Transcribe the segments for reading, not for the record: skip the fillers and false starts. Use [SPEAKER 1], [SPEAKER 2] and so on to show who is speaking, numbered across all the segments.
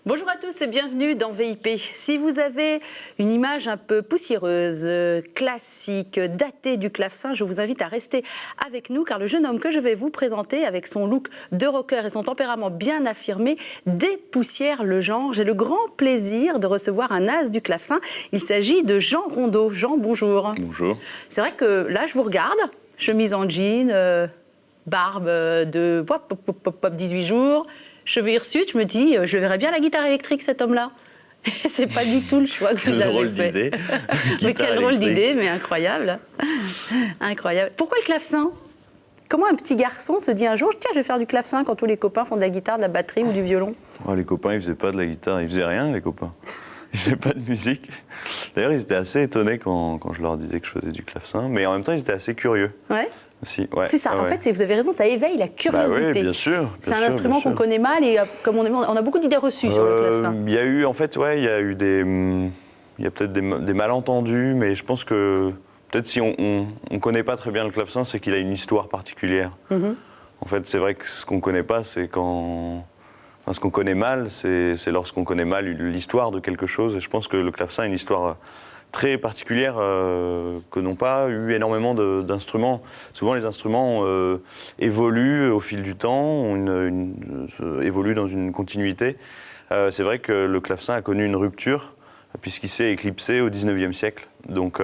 [SPEAKER 1] Bonjour à tous et bienvenue dans VIP. Si vous avez une image un peu poussiéreuse, classique, datée du clavecin, je vous invite à rester avec nous car le jeune homme que je vais vous présenter avec son look de rocker et son tempérament bien affirmé dépoussière le genre. J'ai le grand plaisir de recevoir un as du clavecin. Il s'agit de Jean Rondeau. Jean, bonjour.
[SPEAKER 2] Bonjour.
[SPEAKER 1] C'est vrai que là, je vous regarde, chemise en jean, barbe de 18 jours, cheveux hirsutes, je me dis, je verrais bien la guitare électrique, cet homme-là. C'est pas du tout le choix que vous avez fait. Mais quel drôle d'idée, mais incroyable. Incroyable. Pourquoi le clavecin ? Comment un petit garçon se dit un jour, tiens, je vais faire du clavecin quand tous les copains font de la guitare, de la batterie ou du violon ?
[SPEAKER 2] Oh, les copains, ils faisaient pas de la guitare, ils faisaient rien, les copains. Ils faisaient pas de musique. D'ailleurs, ils étaient assez étonnés quand je leur disais que je faisais du clavecin, mais en même temps, ils étaient assez curieux. Ouais. Aussi, ouais,
[SPEAKER 1] c'est ça, en fait, vous avez raison, ça éveille la curiosité.
[SPEAKER 2] Bah oui, bien sûr.
[SPEAKER 1] C'est un instrument qu'on connaît mal et comme on a beaucoup d'idées reçues sur le clavecin.
[SPEAKER 2] Il y a eu, en fait, il y a eu il y a peut-être des malentendus, mais je pense que peut-être si on connaît pas très bien le clavecin, c'est qu'il a une histoire particulière. Mm-hmm. En fait, c'est vrai que ce qu'on connaît pas, c'est quand... Enfin, ce qu'on connaît mal, c'est lorsqu'on connaît mal l'histoire de quelque chose. Et je pense que le clavecin a une histoire très particulière que n'ont pas eu énormément d'instruments. Souvent, les instruments évoluent au fil du temps, évoluent dans une continuité. C'est vrai que le clavecin a connu une rupture, puisqu'il s'est éclipsé au XIXe siècle, donc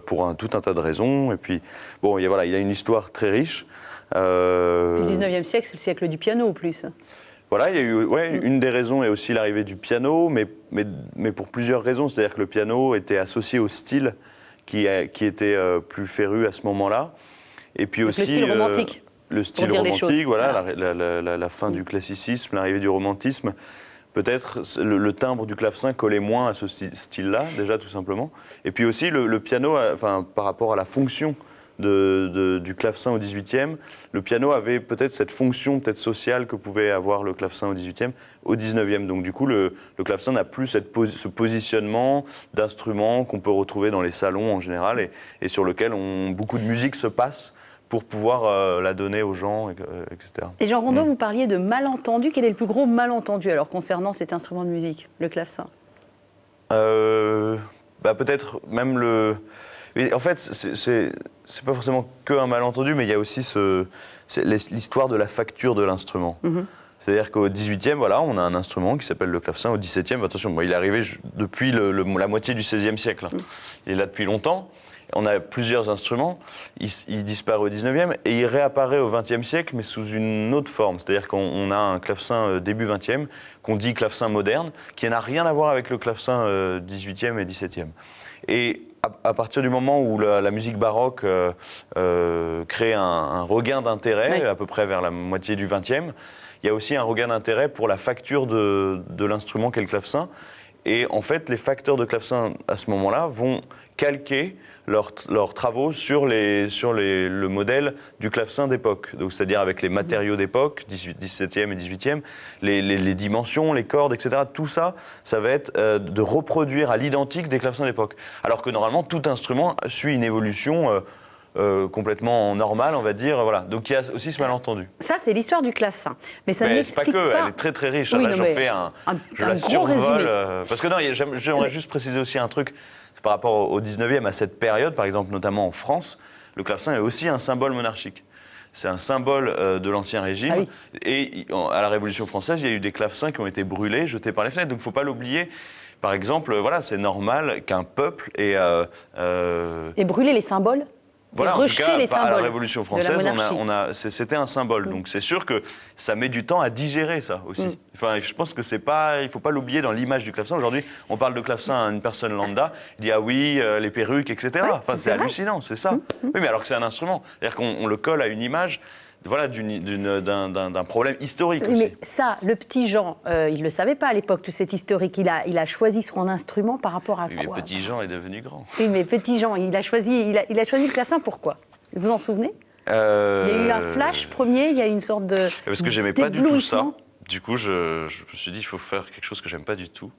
[SPEAKER 2] pour tout un tas de raisons. Et puis, bon, il a une histoire très riche.
[SPEAKER 1] Le XIXe siècle, c'est le siècle du piano, au plus.
[SPEAKER 2] Voilà, il y a eu une des raisons est aussi l'arrivée du piano, mais pour plusieurs raisons. C'est-à-dire que le piano était associé au style qui était plus féru à ce moment-là. Et puis aussi
[SPEAKER 1] le style romantique.
[SPEAKER 2] Le style romantique, voilà. La fin du classicisme, l'arrivée du romantisme. Peut-être le timbre du clavecin collait moins à ce style-là, déjà tout simplement. Et puis aussi le piano, par rapport à la fonction du clavecin au XVIIIe, le piano avait peut-être cette fonction sociale que pouvait avoir le clavecin au XVIIIe, au XIXe. Donc du coup, le clavecin n'a plus ce positionnement d'instrument qu'on peut retrouver dans les salons en général et sur lequel beaucoup de musique se passe pour pouvoir la donner aux gens, etc.
[SPEAKER 1] Et Jean Rondeau, vous parliez de malentendu. Quel est le plus gros malentendu alors concernant cet instrument de musique, le clavecin ?
[SPEAKER 2] Peut-être même le... En fait, c'est pas forcément qu'un malentendu, mais il y a aussi l'histoire de la facture de l'instrument. Mm-hmm. C'est-à-dire qu'au XVIIIe, voilà, on a un instrument qui s'appelle le clavecin. Au XVIIe, attention, il est arrivé depuis la moitié du XVIe siècle. Mm. Il est là depuis longtemps. On a plusieurs instruments. Il disparaît au XIXe et il réapparaît au XXe siècle, mais sous une autre forme. C'est-à-dire qu'on a un clavecin début XXe, qu'on dit clavecin moderne, qui n'a rien à voir avec le clavecin XVIIIe et XVIIe. Et à partir du moment où la musique baroque crée un regain d'intérêt, à peu près vers la moitié du XXe, il y a aussi un regain d'intérêt pour la facture de l'instrument qu'est le clavecin. Et en fait, les facteurs de clavecin, à ce moment-là, vont calquer leurs travaux sur le modèle du clavecin d'époque. Donc, c'est-à-dire avec les matériaux d'époque, 17e et 18e, les dimensions, les cordes, etc. Tout ça, ça va être de reproduire à l'identique des clavecins d'époque. Alors que normalement, tout instrument suit une évolution complètement normale, on va dire. Voilà. Donc il y a aussi ce malentendu.
[SPEAKER 1] Ça, c'est l'histoire du clavecin. Mais ça ne m'explique pas...
[SPEAKER 2] C'est pas que, elle est très très riche.
[SPEAKER 1] Oui,
[SPEAKER 2] là, j'en fais un
[SPEAKER 1] gros résumé.
[SPEAKER 2] Parce que non, j'aimerais juste préciser aussi un truc. Par rapport au 19e, à cette période, par exemple, notamment en France, le clavecin est aussi un symbole monarchique. C'est un symbole de l'Ancien Régime. Ah oui. Et à la Révolution française, il y a eu des clavecins qui ont été brûlés, jetés par les fenêtres. Donc il ne faut pas l'oublier. Par exemple, voilà, c'est normal qu'un peuple ait...
[SPEAKER 1] Et brûler les symboles ?
[SPEAKER 2] Voilà, en tout cas,
[SPEAKER 1] les symboles
[SPEAKER 2] à la Révolution française, c'était un symbole. Donc c'est sûr que ça met du temps à digérer ça aussi. Enfin, je pense que il ne faut pas l'oublier dans l'image du clavecin. Aujourd'hui, on parle de clavecin à une personne lambda, il dit ah oui, les perruques, etc. Ouais, enfin, c'est hallucinant, c'est ça. Oui, mais alors que c'est un instrument. C'est-à-dire qu'on le colle à une image. Voilà, d'un problème historique aussi.
[SPEAKER 1] Mais ça, le petit Jean, il ne le savait pas à l'époque, tout cet historique. Il a choisi son instrument par rapport à quoi ?
[SPEAKER 2] Mais petit Jean est devenu grand.
[SPEAKER 1] Oui, mais petit Jean, il a choisi le clavecin, pourquoi ? Vous vous en souvenez ? Il y a eu un flash premier, il y a eu une sorte de...
[SPEAKER 2] Parce que j'aimais pas du tout ça. Du coup, je me suis dit, il faut faire quelque chose que j'aime pas du tout.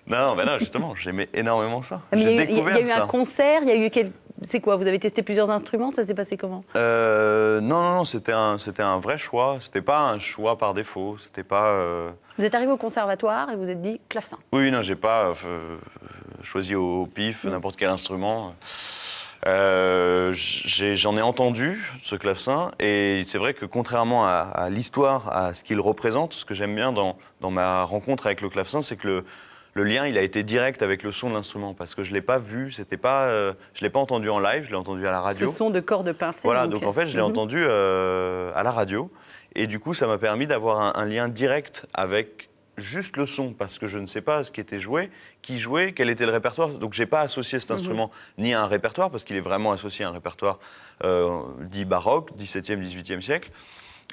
[SPEAKER 2] Non, justement, j'aimais énormément ça.
[SPEAKER 1] Mais il y a eu un concert, il y a eu c'est quoi? Vous avez testé plusieurs instruments? Ça s'est passé comment?
[SPEAKER 2] Non, c'était un vrai choix. C'était pas un choix par défaut. C'était pas.
[SPEAKER 1] Vous êtes arrivé au conservatoire et vous êtes dit clavecin.
[SPEAKER 2] Oui, non, j'ai pas choisi au pif n'importe quel instrument. J'en ai entendu ce clavecin et c'est vrai que contrairement à l'histoire, à ce qu'il représente, ce que j'aime bien dans ma rencontre avec le clavecin, c'est que le lien il a été direct avec le son de l'instrument parce que je l'ai pas vu, je l'ai pas entendu en live, je l'ai entendu à la radio.
[SPEAKER 1] Ce son de cordes pincées.
[SPEAKER 2] Voilà, donc en fait je l'ai entendu à la radio et du coup ça m'a permis d'avoir un lien direct avec juste le son, parce que je ne sais pas ce qui était joué, qui jouait, quel était le répertoire. Donc, je n'ai pas associé cet instrument ni à un répertoire, parce qu'il est vraiment associé à un répertoire dit baroque, XVIIe, XVIIIe siècle.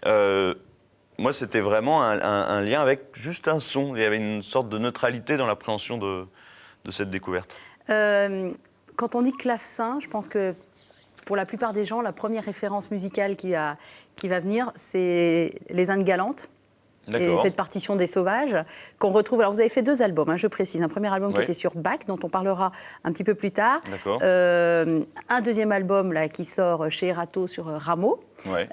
[SPEAKER 2] Moi, c'était vraiment un lien avec juste un son. Il y avait une sorte de neutralité dans l'appréhension de cette découverte.
[SPEAKER 1] Quand on dit clavecin, je pense que pour la plupart des gens, la première référence musicale qui va venir, c'est les Indes galantes. Et cette partition des Sauvages qu'on retrouve. Alors vous avez fait 2 albums, je précise. Un premier album qui était sur Bach, dont on parlera un petit peu plus tard. Un deuxième album là, qui sort chez Erato sur Rameau.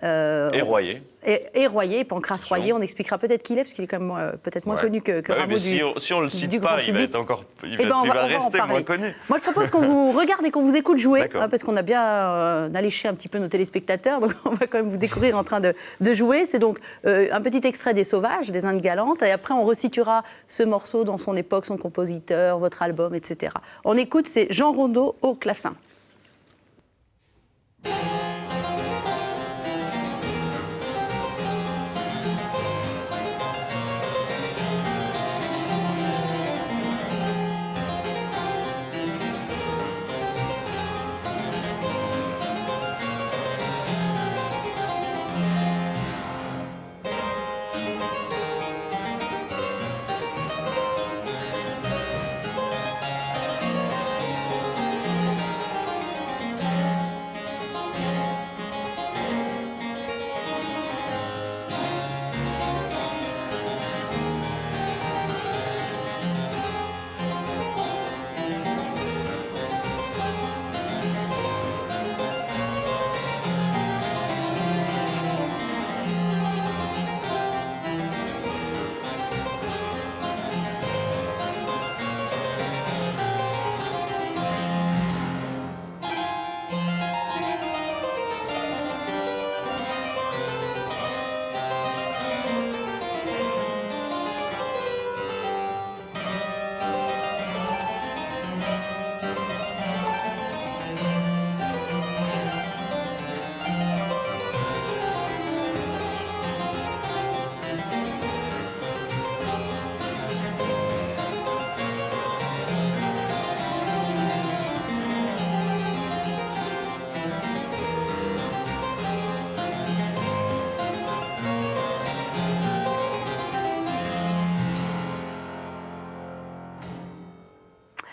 [SPEAKER 2] Et Royer.
[SPEAKER 1] Et Royer, Pancras Royer. On expliquera peut-être qui il est, parce qu'il est quand même peut-être moins connu que Rameau.
[SPEAKER 2] Si on le cite pas, il va être encore, il va rester moins connu.
[SPEAKER 1] Moi, je propose qu'on vous regarde et qu'on vous écoute jouer, parce qu'on a bien alléché un petit peu nos téléspectateurs, donc on va quand même vous découvrir en train de jouer. C'est donc un petit extrait des Sauvages, des Indes galantes, et après on resituera ce morceau dans son époque, son compositeur, votre album, etc. On écoute, c'est Jean Rondeau au clavecin.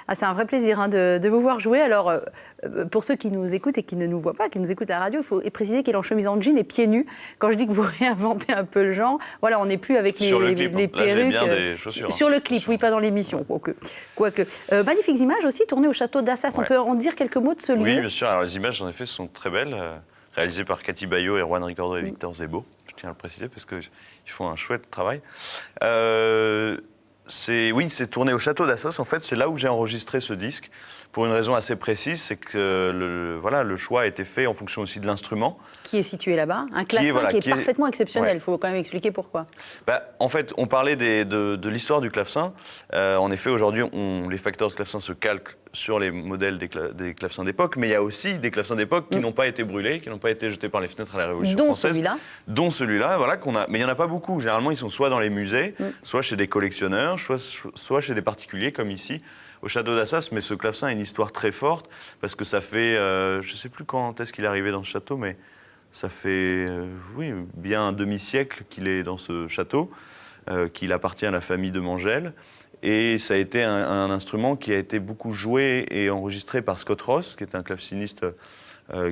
[SPEAKER 1] Ah, c'est un vrai plaisir de vous voir jouer. Alors, pour ceux qui nous écoutent et qui ne nous voient pas, qui nous écoutent à la radio, il faut préciser qu'il est en chemise en jean et pieds nus. Quand je dis que vous réinventez un peu le genre, voilà, on n'est plus avec les perruques.
[SPEAKER 2] Là, j'ai bien des chaussures.
[SPEAKER 1] Sur le clip, oui, pas dans l'émission, quoique. Magnifiques images aussi, tournées au château d'Assas. On peut en dire quelques mots de ce lieu?
[SPEAKER 2] Oui, bien sûr. Alors, les images, en effet, sont très belles, réalisées par Cathy Baillot, Erwan Ricordo et Victor Zebo. Je tiens à le préciser parce qu'ils font un chouette travail. C'est tourné au château d'Assas. En fait, c'est là où j'ai enregistré ce disque pour une raison assez précise, c'est que le choix a été fait en fonction aussi de l'instrument. Qui
[SPEAKER 1] est situé là-bas, un clavecin qui est parfaitement exceptionnel. Il faut quand même expliquer pourquoi.
[SPEAKER 2] En fait, on parlait de l'histoire du clavecin. En effet, aujourd'hui, les facteurs de clavecin se calquent sur les modèles des clavecins d'époque, mais il y a aussi des clavecins d'époque qui n'ont pas été brûlés, qui n'ont pas été jetés par les fenêtres à la Révolution française. Dont celui-là, voilà, qu'on a. Mais il n'y en a pas beaucoup. Généralement, ils sont soit dans les musées, soit chez des collectionneurs, soit chez des particuliers, comme ici, au château d'Assas. Mais ce clavecin a une histoire très forte, parce que ça fait, je ne sais plus quand est-ce qu'il est arrivé dans ce château, mais ça fait, bien un demi-siècle qu'il est dans ce château, qu'il appartient à la famille de Mangel. Et ça a été un instrument qui a été beaucoup joué et enregistré par Scott Ross, qui est un claveciniste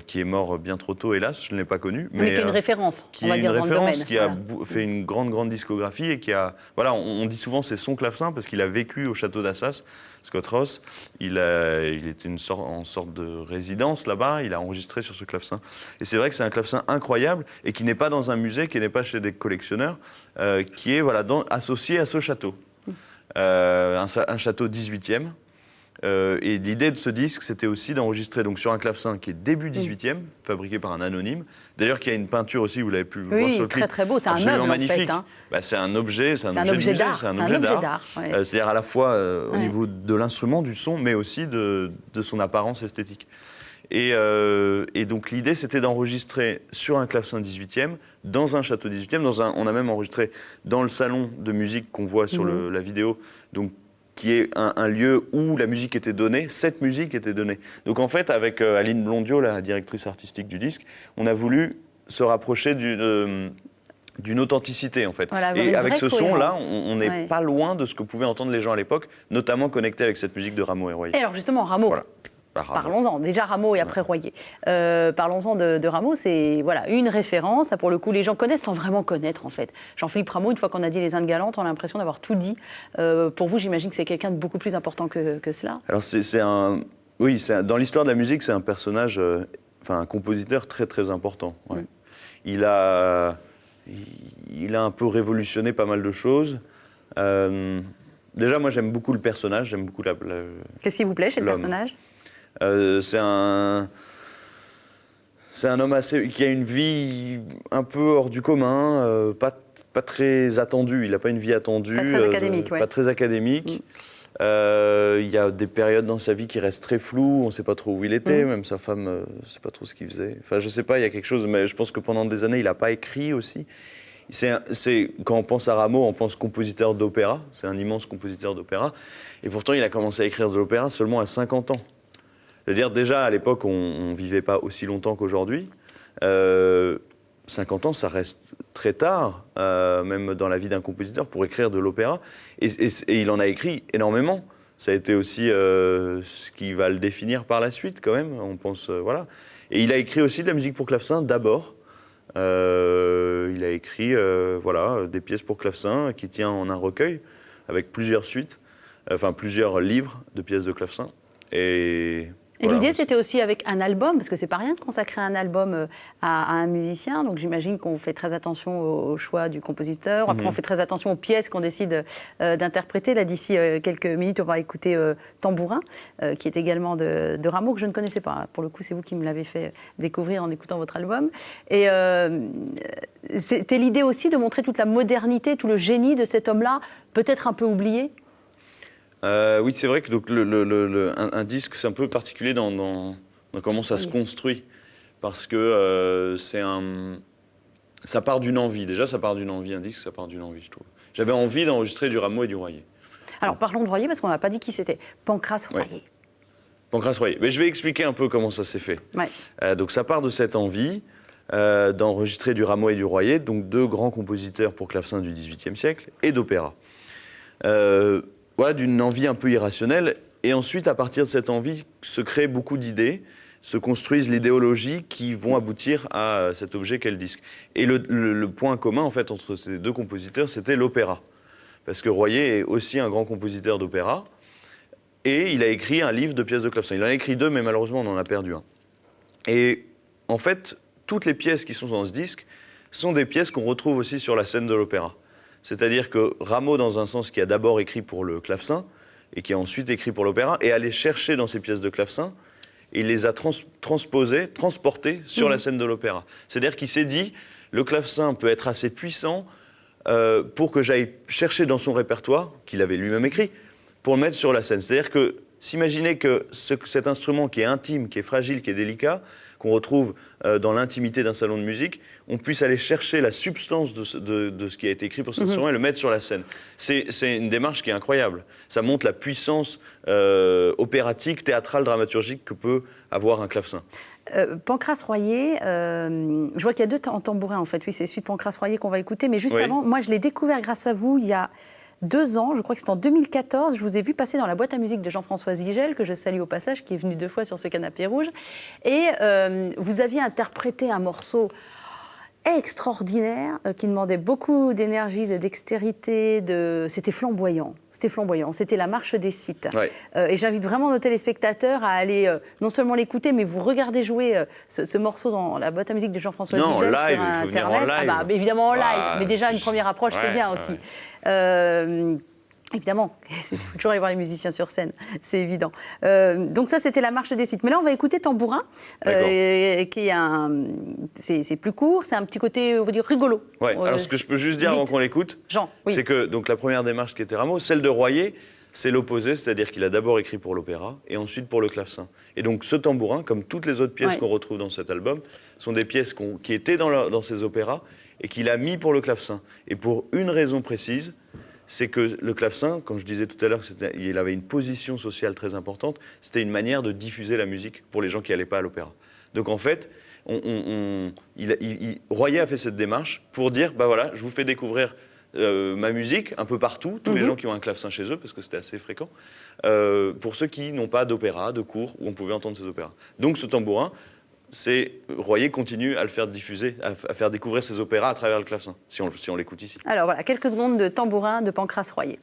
[SPEAKER 2] qui est mort bien trop tôt, hélas, je ne l'ai pas connu.
[SPEAKER 1] Mais qui est une référence,
[SPEAKER 2] qui
[SPEAKER 1] on va
[SPEAKER 2] est
[SPEAKER 1] dire,
[SPEAKER 2] une
[SPEAKER 1] dans le domaine.
[SPEAKER 2] référence, qui a fait une grande discographie et qui a... Voilà, on dit souvent c'est son clavecin parce qu'il a vécu au château d'Assas, Scott Ross. Il était en sorte de résidence là-bas, il a enregistré sur ce clavecin. Et c'est vrai que c'est un clavecin incroyable et qui n'est pas dans un musée, qui n'est pas chez des collectionneurs, qui est voilà, associé à ce château. Un château 18e. Et l'idée de ce disque, c'était aussi d'enregistrer donc, sur un clavecin qui est début 18e, fabriqué par un anonyme. D'ailleurs, qui a une peinture aussi, vous l'avez pu voir sur le clip.
[SPEAKER 1] Très très beau, c'est un meuble
[SPEAKER 2] magnifique.
[SPEAKER 1] en fait. Hein.
[SPEAKER 2] C'est un objet, c'est un objet d'art.
[SPEAKER 1] C'est un objet d'art. Ouais.
[SPEAKER 2] C'est-à-dire à la fois au niveau de l'instrument, du son, mais aussi de son apparence esthétique. Et donc l'idée, c'était d'enregistrer sur un clavecin 18e, dans un château 18e. On a même enregistré dans le salon de musique qu'on voit sur la vidéo, donc, qui est un lieu où la musique était donnée, cette musique était donnée. Donc en fait, avec Aline Blondiot, la directrice artistique du disque, on a voulu se rapprocher d'une authenticité en fait.
[SPEAKER 1] Voilà,
[SPEAKER 2] et avec ce son-là, on n'est pas loin de ce que pouvaient entendre les gens à l'époque, notamment connectés avec cette musique de Rameau et Royer.
[SPEAKER 1] Et alors justement, Rameau. Voilà. Parlons-en, déjà Rameau et après Royer. Parlons-en de Rameau, c'est voilà, une référence, ça, pour le coup les gens connaissent sans vraiment connaître en fait. Jean-Philippe Rameau, une fois qu'on a dit les Indes galantes, on a l'impression d'avoir tout dit. Pour vous, j'imagine que c'est quelqu'un de beaucoup plus important que cela.
[SPEAKER 2] Alors dans l'histoire de la musique, c'est un personnage, un compositeur très très important. Ouais. Il a un peu révolutionné pas mal de choses. Déjà, moi j'aime beaucoup le personnage, j'aime beaucoup
[SPEAKER 1] Qu'est-ce qui vous plaît chez le personnage ?
[SPEAKER 2] C'est un homme qui a une vie un peu hors du commun, pas très attendue. Il n'a pas une vie attendue.
[SPEAKER 1] Pas très académique,
[SPEAKER 2] Pas très académique. Il y a des périodes dans sa vie qui restent très floues. On ne sait pas trop où il était. Même sa femme ne sait pas trop ce qu'il faisait. Enfin, je ne sais pas, il y a quelque chose. Mais je pense que pendant des années, il n'a pas écrit aussi. Quand on pense à Rameau, on pense compositeur d'opéra. C'est un immense compositeur d'opéra. Et pourtant, il a commencé à écrire de l'opéra seulement à 50 ans. C'est-à-dire, déjà, à l'époque, on ne vivait pas aussi longtemps qu'aujourd'hui. 50 ans, ça reste très tard, même dans la vie d'un compositeur, pour écrire de l'opéra. Et il en a écrit énormément. Ça a été aussi ce qui va le définir par la suite, quand même. On pense, voilà. Et il a écrit aussi de la musique pour clavecin, d'abord. Il a écrit des pièces pour clavecin qui tient en un recueil, avec plusieurs suites, plusieurs livres de pièces de clavecin. Et
[SPEAKER 1] l'idée, c'était aussi avec un album, parce que c'est pas rien de consacrer un album à un musicien. Donc j'imagine qu'on fait très attention au choix du compositeur. Après, on fait très attention aux pièces qu'on décide d'interpréter. Là, d'ici quelques minutes, on va écouter Tambourin, qui est également de Rameau, que je ne connaissais pas. Pour le coup, c'est vous qui me l'avez fait découvrir en écoutant votre album. Et c'était l'idée aussi de montrer toute la modernité, tout le génie de cet homme-là, peut-être un peu oublié.
[SPEAKER 2] Oui, c'est vrai que donc, un disque, c'est un peu particulier dans comment ça se construit. Parce que ça part d'une envie. Déjà, ça part d'une envie. Un disque, ça part d'une envie, je trouve. J'avais envie d'enregistrer du Rameau et du Royer. Alors,
[SPEAKER 1] parlons de Royer, parce qu'on n'a pas dit qui c'était. Pancras Royer.
[SPEAKER 2] Ouais. Pancras Royer. Mais je vais expliquer un peu comment ça s'est fait. Ouais. Donc, ça part de cette envie d'enregistrer du Rameau et du Royer, donc deux grands compositeurs pour clavecin du XVIIIe siècle, et d'opéra. Voilà, d'une envie un peu irrationnelle. Et ensuite, à partir de cette envie, se créent beaucoup d'idées, se construisent l'idéologie qui vont aboutir à cet objet qu'est le disque. Et le point commun, en fait, entre ces deux compositeurs, c'était l'opéra. Parce que Royer est aussi un grand compositeur d'opéra. Et il a écrit un livre de pièces de clavecin. Il en a écrit deux, mais malheureusement, on en a perdu un. Et en fait, toutes les pièces qui sont dans ce disque sont des pièces qu'on retrouve aussi sur la scène de l'opéra. C'est-à-dire que Rameau, dans un sens, qui a d'abord écrit pour le clavecin et qui a ensuite écrit pour l'opéra, est allé chercher dans ses pièces de clavecin et il les a transportées sur la scène de l'opéra. C'est-à-dire qu'il s'est dit, le clavecin peut être assez puissant pour que j'aille chercher dans son répertoire, qu'il avait lui-même écrit, pour le mettre sur la scène. C'est-à-dire que s'imaginer que cet instrument qui est intime, qui est fragile, qui est délicat, qu'on retrouve dans l'intimité d'un salon de musique, on puisse aller chercher la substance de ce qui a été écrit pour cet instrument et le mettre sur la scène. C'est une démarche qui est incroyable. Ça montre la puissance opératique, théâtrale, dramaturgique que peut avoir un clavecin.
[SPEAKER 1] Pancras Royer, je vois qu'il y a deux tambourins en fait. Oui, c'est celui de Pancras Royer qu'on va écouter. Mais juste avant, moi je l'ai découvert grâce à vous il y a 2 ans, je crois que c'était en 2014, je vous ai vu passer dans la boîte à musique de Jean-François Zigel, que je salue au passage, qui est venu 2 fois sur ce canapé rouge. Et vous aviez interprété un morceau extraordinaire, qui demandait beaucoup d'énergie, de dextérité, c'était flamboyant. C'était la marche des Scythes.
[SPEAKER 2] Ouais.
[SPEAKER 1] Et j'invite vraiment nos téléspectateurs à aller non seulement l'écouter, mais vous regardez jouer ce morceau dans la boîte à musique de Jean-François Zigel
[SPEAKER 2] live,
[SPEAKER 1] sur
[SPEAKER 2] il faut venir en
[SPEAKER 1] Internet.
[SPEAKER 2] live.
[SPEAKER 1] Évidemment en live,
[SPEAKER 2] Ah,
[SPEAKER 1] mais déjà une première approche, c'est bien aussi. Évidemment, il faut toujours aller voir les musiciens sur scène, c'est évident. Donc ça, c'était la marche des Scythes. Mais là, on va écouter Tambourin, qui est c'est plus court, c'est un petit côté, on va dire, rigolo.
[SPEAKER 2] Ouais. Alors, ce que je peux juste dire avant qu'on l'écoute,
[SPEAKER 1] Jean, oui.
[SPEAKER 2] c'est que donc, la première démarche qui était Rameau, celle de Royer, c'est l'opposé, c'est-à-dire qu'il a d'abord écrit pour l'opéra et ensuite pour le clavecin. Et donc ce tambourin, comme toutes les autres pièces qu'on retrouve dans cet album, sont des pièces qui étaient dans ces opéras et qu'il a mis pour le clavecin. Et pour une raison précise, c'est que le clavecin, comme je disais tout à l'heure, il avait une position sociale très importante, c'était une manière de diffuser la musique pour les gens qui n'allaient pas à l'opéra. Donc en fait, Royer a fait cette démarche pour dire, bah voilà, je vous fais découvrir ma musique un peu partout, tous les gens qui ont un clavecin chez eux, parce que c'était assez fréquent, pour ceux qui n'ont pas d'opéra, de cours, où on pouvait entendre ces opéras. Donc ce tambourin, Royer continue à le faire diffuser, à faire découvrir ses opéras à travers le clavecin, si on l'écoute ici.
[SPEAKER 1] Alors voilà, quelques secondes de Tambourin de Pancrace Royer.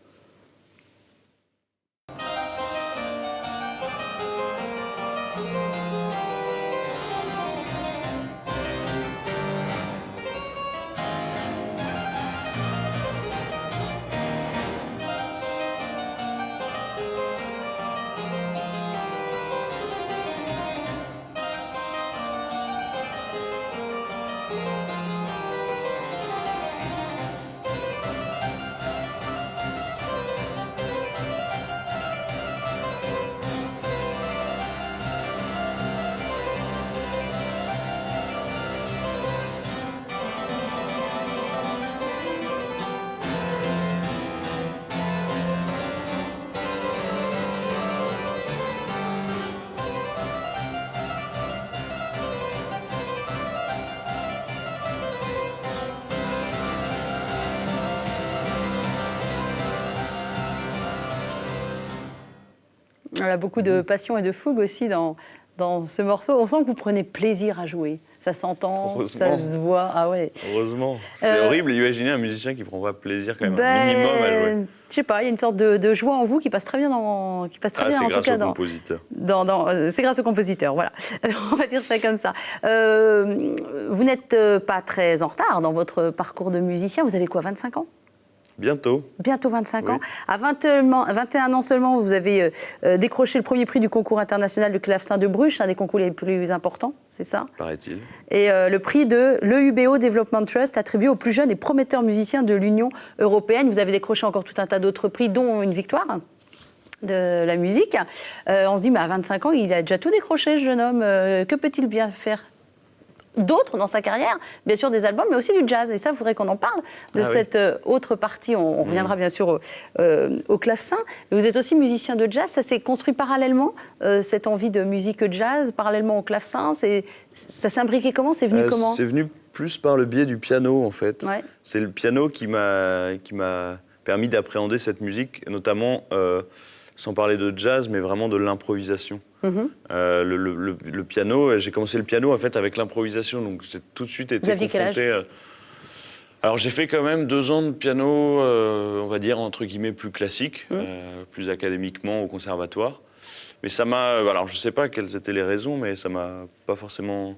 [SPEAKER 1] Il y a beaucoup de passion et de fougue aussi dans ce morceau. On sent que vous prenez plaisir à jouer. Ça s'entend, ça se voit. Ah ouais.
[SPEAKER 2] Heureusement. C'est horrible d'imaginer un musicien qui ne prend pas plaisir quand même un minimum à jouer.
[SPEAKER 1] Je sais pas, il y a une sorte de joie en vous qui passe très bien en tout cas
[SPEAKER 2] c'est grâce au compositeur.
[SPEAKER 1] C'est grâce au compositeur, voilà. On va dire ça comme ça. Vous n'êtes pas très en retard dans votre parcours de musicien. Vous avez quoi, 25 ans ?
[SPEAKER 2] Bientôt.
[SPEAKER 1] Bientôt 25
[SPEAKER 2] Oui.
[SPEAKER 1] ans. À 21 ans seulement, vous avez décroché le premier prix du concours international de clavecin de Bruges, un des concours les plus importants, c'est ça ?
[SPEAKER 2] Paraît-il.
[SPEAKER 1] Et le prix de l'EUBO Development Trust, attribué aux plus jeunes et prometteurs musiciens de l'Union européenne. Vous avez décroché encore tout un tas d'autres prix, dont une victoire de la musique. On se dit, mais à 25 ans, il a déjà tout décroché, ce jeune homme. Que peut-il bien faire d'autres dans sa carrière, bien sûr des albums, mais aussi du jazz. Et ça, il faudrait qu'on en parle de cette autre partie. On reviendra bien sûr au clavecin. Mais vous êtes aussi musicien de jazz. Ça s'est construit parallèlement, cette envie de musique jazz, parallèlement au clavecin. Ça s'est imbriqué comment ? C'est venu comment ?
[SPEAKER 2] C'est venu plus par le biais du piano, en fait.
[SPEAKER 1] Ouais.
[SPEAKER 2] C'est le piano qui m'a permis d'appréhender cette musique, notamment, sans parler de jazz, mais vraiment de l'improvisation. Le piano, j'ai commencé le piano en fait avec l'improvisation, donc j'ai tout de suite été
[SPEAKER 1] Vous aviez quel âge ?
[SPEAKER 2] Alors j'ai fait quand même 2 ans de piano, on va dire entre guillemets plus classique, plus académiquement au conservatoire. Mais ça m'a, alors je sais pas quelles étaient les raisons, mais ça m'a pas forcément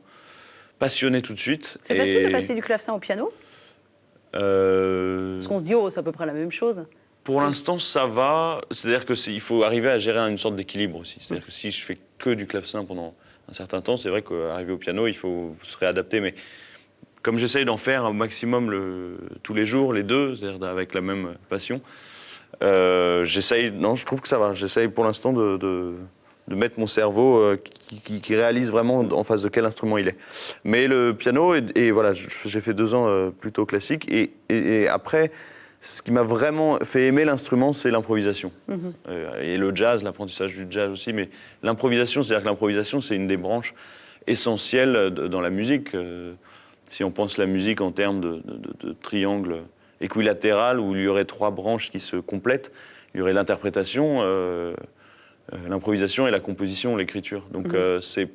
[SPEAKER 2] passionné tout de suite.
[SPEAKER 1] C'est facile de passer du clavecin au piano ? Parce qu'on se dit, oh, c'est à peu près la même chose.
[SPEAKER 2] Pour l'instant, ça va. C'est-à-dire qu'il faut arriver à gérer une sorte d'équilibre aussi. C'est-à-dire que si je fais que du clavecin pendant un certain temps, c'est vrai qu'arriver au piano, il faut se réadapter. Mais comme j'essaye d'en faire au maximum tous les jours, les deux, c'est-à-dire avec la même passion, je trouve que ça va. J'essaye pour l'instant de mettre mon cerveau qui réalise vraiment en face de quel instrument il est. Mais le piano, et voilà, j'ai fait 2 ans plutôt classique. Et après... Ce qui m'a vraiment fait aimer l'instrument, c'est l'improvisation. Et le jazz, l'apprentissage du jazz aussi. Mais l'improvisation, c'est-à-dire que l'improvisation, c'est une des branches essentielles dans la musique. Si on pense la musique en termes de triangle équilatérale où il y aurait 3 branches qui se complètent. Il y aurait l'interprétation, l'improvisation et la composition, l'écriture. Donc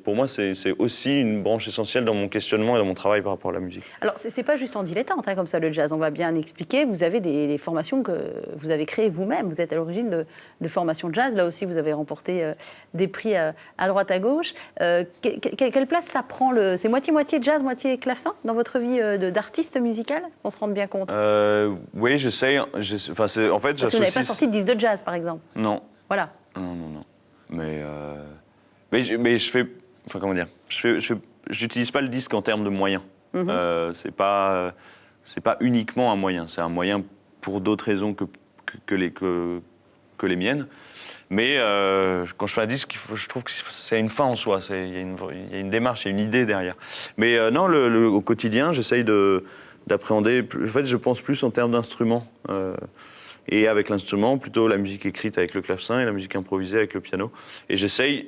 [SPEAKER 2] pour moi, c'est aussi une branche essentielle dans mon questionnement et dans mon travail par rapport à la musique.
[SPEAKER 1] Alors, c'est pas juste en dilettante, comme ça, le jazz. On va bien expliquer. Vous avez des formations que vous avez créées vous-même. Vous êtes à l'origine de formations de jazz. Là aussi, vous avez remporté des prix à droite, à gauche. Quelle place ça prend C'est moitié-moitié jazz, moitié clavecin dans votre vie d'artiste musical, qu'on se rende bien compte?
[SPEAKER 2] Oui, j'essaye. En fait,
[SPEAKER 1] Parce que vous n'avez pas sorti de disque de jazz, par exemple.
[SPEAKER 2] Non.
[SPEAKER 1] Voilà.
[SPEAKER 2] Non. Mais je fais... Enfin, comment dire, j'utilise pas le disque en termes de moyens. C'est pas uniquement un moyen. C'est un moyen pour d'autres raisons que les miennes. Mais quand je fais un disque, je trouve que c'est une fin en soi. Il y a une démarche, il y a une idée derrière. Mais non, au quotidien, j'essaye d'appréhender... En fait, je pense plus en termes d'instruments. Et avec l'instrument, plutôt la musique écrite avec le clavecin et la musique improvisée avec le piano. Et j'essaye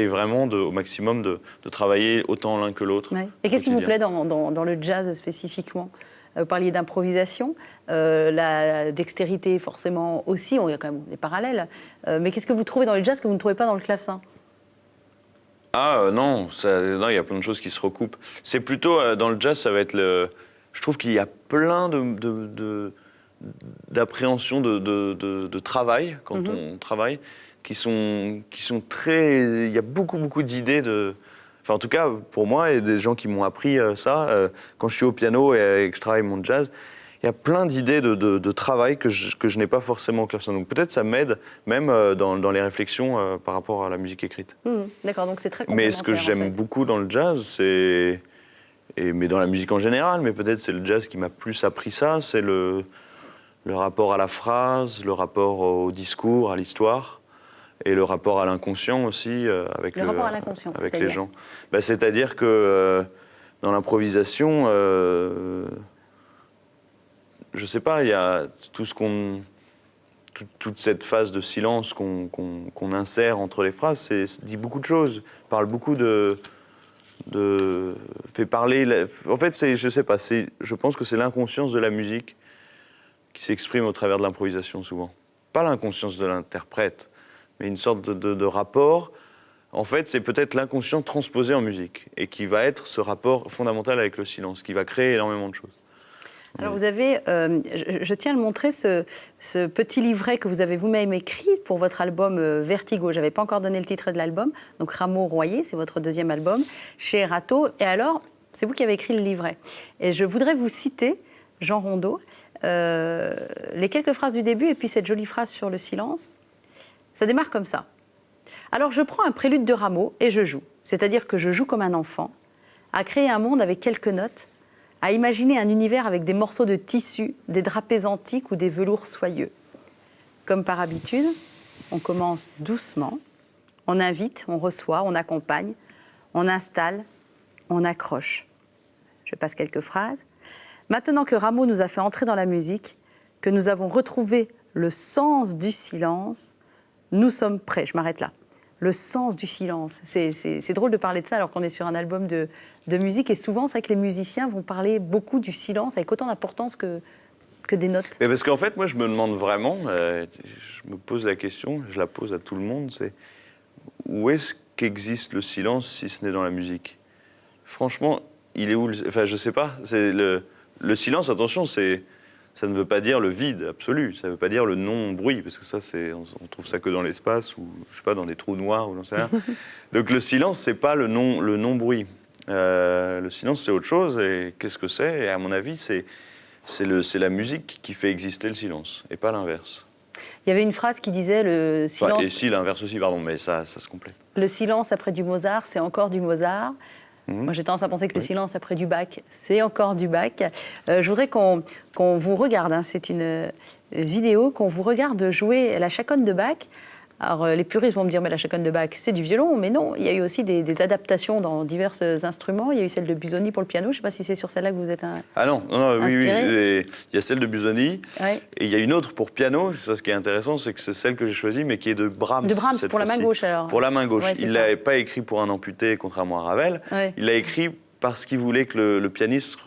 [SPEAKER 2] vraiment au maximum de travailler autant l'un que l'autre. Ouais.
[SPEAKER 1] Et qu'est-ce qui vous plaît dans le jazz spécifiquement? Vous parliez d'improvisation, la dextérité forcément aussi, il y a quand même des parallèles. Mais qu'est-ce que vous trouvez dans le jazz que vous ne trouvez pas dans le clavecin?
[SPEAKER 2] Non, il y a plein de choses qui se recoupent. C'est plutôt, dans le jazz, ça va être je trouve qu'il y a plein d'appréhension de travail quand on travaille qui sont très... Il y a beaucoup d'idées Enfin, en tout cas, pour moi, et des gens qui m'ont appris ça, quand je suis au piano et que je travaille mon jazz, il y a plein d'idées de travail que je n'ai pas forcément au clavecin. Donc peut-être ça m'aide même dans les réflexions par rapport à la musique écrite.
[SPEAKER 1] D'accord, donc c'est très complémentaire.
[SPEAKER 2] Mais ce que j'aime beaucoup dans le jazz, mais dans la musique en général, mais peut-être c'est le jazz qui m'a plus appris ça, c'est le rapport à la phrase, le rapport au discours, à l'histoire, et le rapport à l'inconscient aussi avec les gens. C'est-à-dire que dans l'improvisation, je sais pas, il y a toute cette phase de silence qu'on insère entre les phrases, dit beaucoup de choses, parle beaucoup fait parler. En fait, je sais pas, je pense que c'est l'inconscience de la musique qui s'exprime au travers de l'improvisation souvent. Pas l'inconscience de l'interprète, mais une sorte de rapport. En fait, c'est peut-être l'inconscient transposé en musique et qui va être ce rapport fondamental avec le silence, qui va créer énormément de choses.
[SPEAKER 1] Alors vous avez, je tiens à le montrer, ce petit livret que vous avez vous-même écrit pour votre album Vertigo. Je n'avais pas encore donné le titre de l'album, donc Rameau Royer, c'est votre deuxième album, chez Erato. Et alors, c'est vous qui avez écrit le livret. Et je voudrais vous citer, Jean Rondeau, les quelques phrases du début et puis cette jolie phrase sur le silence. Ça démarre comme ça. Alors je prends un prélude de Rameau et je joue. C'est-à-dire que je joue comme un enfant, à créer un monde avec quelques notes, à imaginer un univers avec des morceaux de tissu, des drapés antiques ou des velours soyeux. Comme par habitude, on commence doucement, on invite, on reçoit, on accompagne, on installe, on accroche. Je passe quelques phrases. Maintenant que Rameau nous a fait entrer dans la musique, que nous avons retrouvé le sens du silence, nous sommes prêts. Je m'arrête là. Le sens du silence. C'est drôle de parler de ça alors qu'on est sur un album de musique. Et souvent, c'est vrai que les musiciens vont parler beaucoup du silence avec autant d'importance que des notes.
[SPEAKER 2] Mais parce qu'en fait, moi, je me demande vraiment, je me pose la question, je la pose à tout le monde, c'est où est-ce qu'existe le silence si ce n'est dans la musique? Franchement, il est où enfin, je sais pas. C'est le silence, attention, ça ne veut pas dire le vide absolu, ça ne veut pas dire le non-bruit, parce que ça, on trouve ça que dans l'espace, ou je sais pas, dans des trous noirs, ou j'en sais rien. Donc le silence, c'est pas le non-bruit. Le silence, c'est autre chose, et qu'est-ce que c'est? Et à mon avis, c'est la musique qui fait exister le silence, et pas l'inverse.
[SPEAKER 1] Il y avait une phrase qui disait le silence...
[SPEAKER 2] Enfin, et si, l'inverse aussi, pardon, mais ça se complète.
[SPEAKER 1] Le silence après du Mozart, c'est encore du Mozart. Moi, j'ai tendance à penser que le silence après du Bach, c'est encore du Bach. Je voudrais qu'on vous regarde, c'est une vidéo, qu'on vous regarde jouer la chaconne de Bach. Alors, les puristes vont me dire, mais la chaconne de Bach, c'est du violon. Mais non, il y a eu aussi des adaptations dans divers instruments. Il y a eu celle de Busoni pour le piano. Je ne sais pas si c'est sur celle-là que vous êtes inspiré.
[SPEAKER 2] Ah non, oui. Il y a celle de Busoni. Ouais. Et il y a une autre pour piano. C'est ça, ce qui est intéressant, c'est que c'est celle que j'ai choisie, mais qui est de Brahms.
[SPEAKER 1] De Brahms, pour la main gauche, alors.
[SPEAKER 2] Pour la main gauche. Ouais, il ne l'avait pas écrit pour un amputé, contrairement à Ravel. Ouais. Il l'a écrit parce qu'il voulait que le pianiste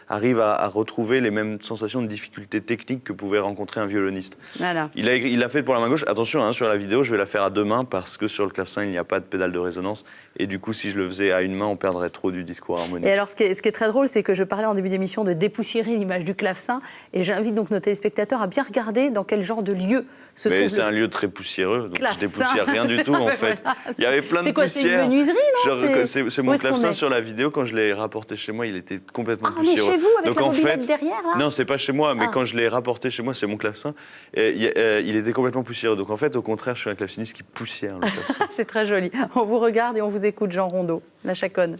[SPEAKER 2] arrive à retrouver les mêmes sensations de difficulté technique que pouvait rencontrer un violoniste.
[SPEAKER 1] Voilà.
[SPEAKER 2] Il l'a fait pour la main gauche. Attention, hein, sur la vidéo, je vais la faire à deux mains parce que sur le clavecin, il n'y a pas de pédale de résonance. Et du coup, si je le faisais à une main, on perdrait trop du discours harmonique.
[SPEAKER 1] Et alors, ce qui est très drôle, c'est que je parlais en début d'émission de dépoussiérer l'image du clavecin. Et j'invite donc nos téléspectateurs à bien regarder dans quel genre de lieu se trouve.
[SPEAKER 2] Mais c'est un lieu très poussiéreux, donc
[SPEAKER 1] clavecin.
[SPEAKER 2] je dépoussière rien du tout en fait.
[SPEAKER 1] Voilà,
[SPEAKER 2] il y avait plein de
[SPEAKER 1] c'est quoi,
[SPEAKER 2] poussière.
[SPEAKER 1] c'est une menuiserie, non?
[SPEAKER 2] C'est mon clavecin sur la vidéo. Quand je l'ai rapporté chez moi, il était complètement
[SPEAKER 1] on est
[SPEAKER 2] poussiéreux.
[SPEAKER 1] chez vous avec
[SPEAKER 2] donc
[SPEAKER 1] la
[SPEAKER 2] en
[SPEAKER 1] mobilette
[SPEAKER 2] fait,
[SPEAKER 1] derrière, là?
[SPEAKER 2] non, c'est pas chez moi, mais quand je l'ai rapporté chez moi, c'est mon clavecin. Il était complètement poussiéreux. Donc en fait, au contraire, je suis un claveciniste qui poussière le clavecin.
[SPEAKER 1] C'est très joli. On vous regarde et on vous écoute, Jean Rondeau, la chaconne.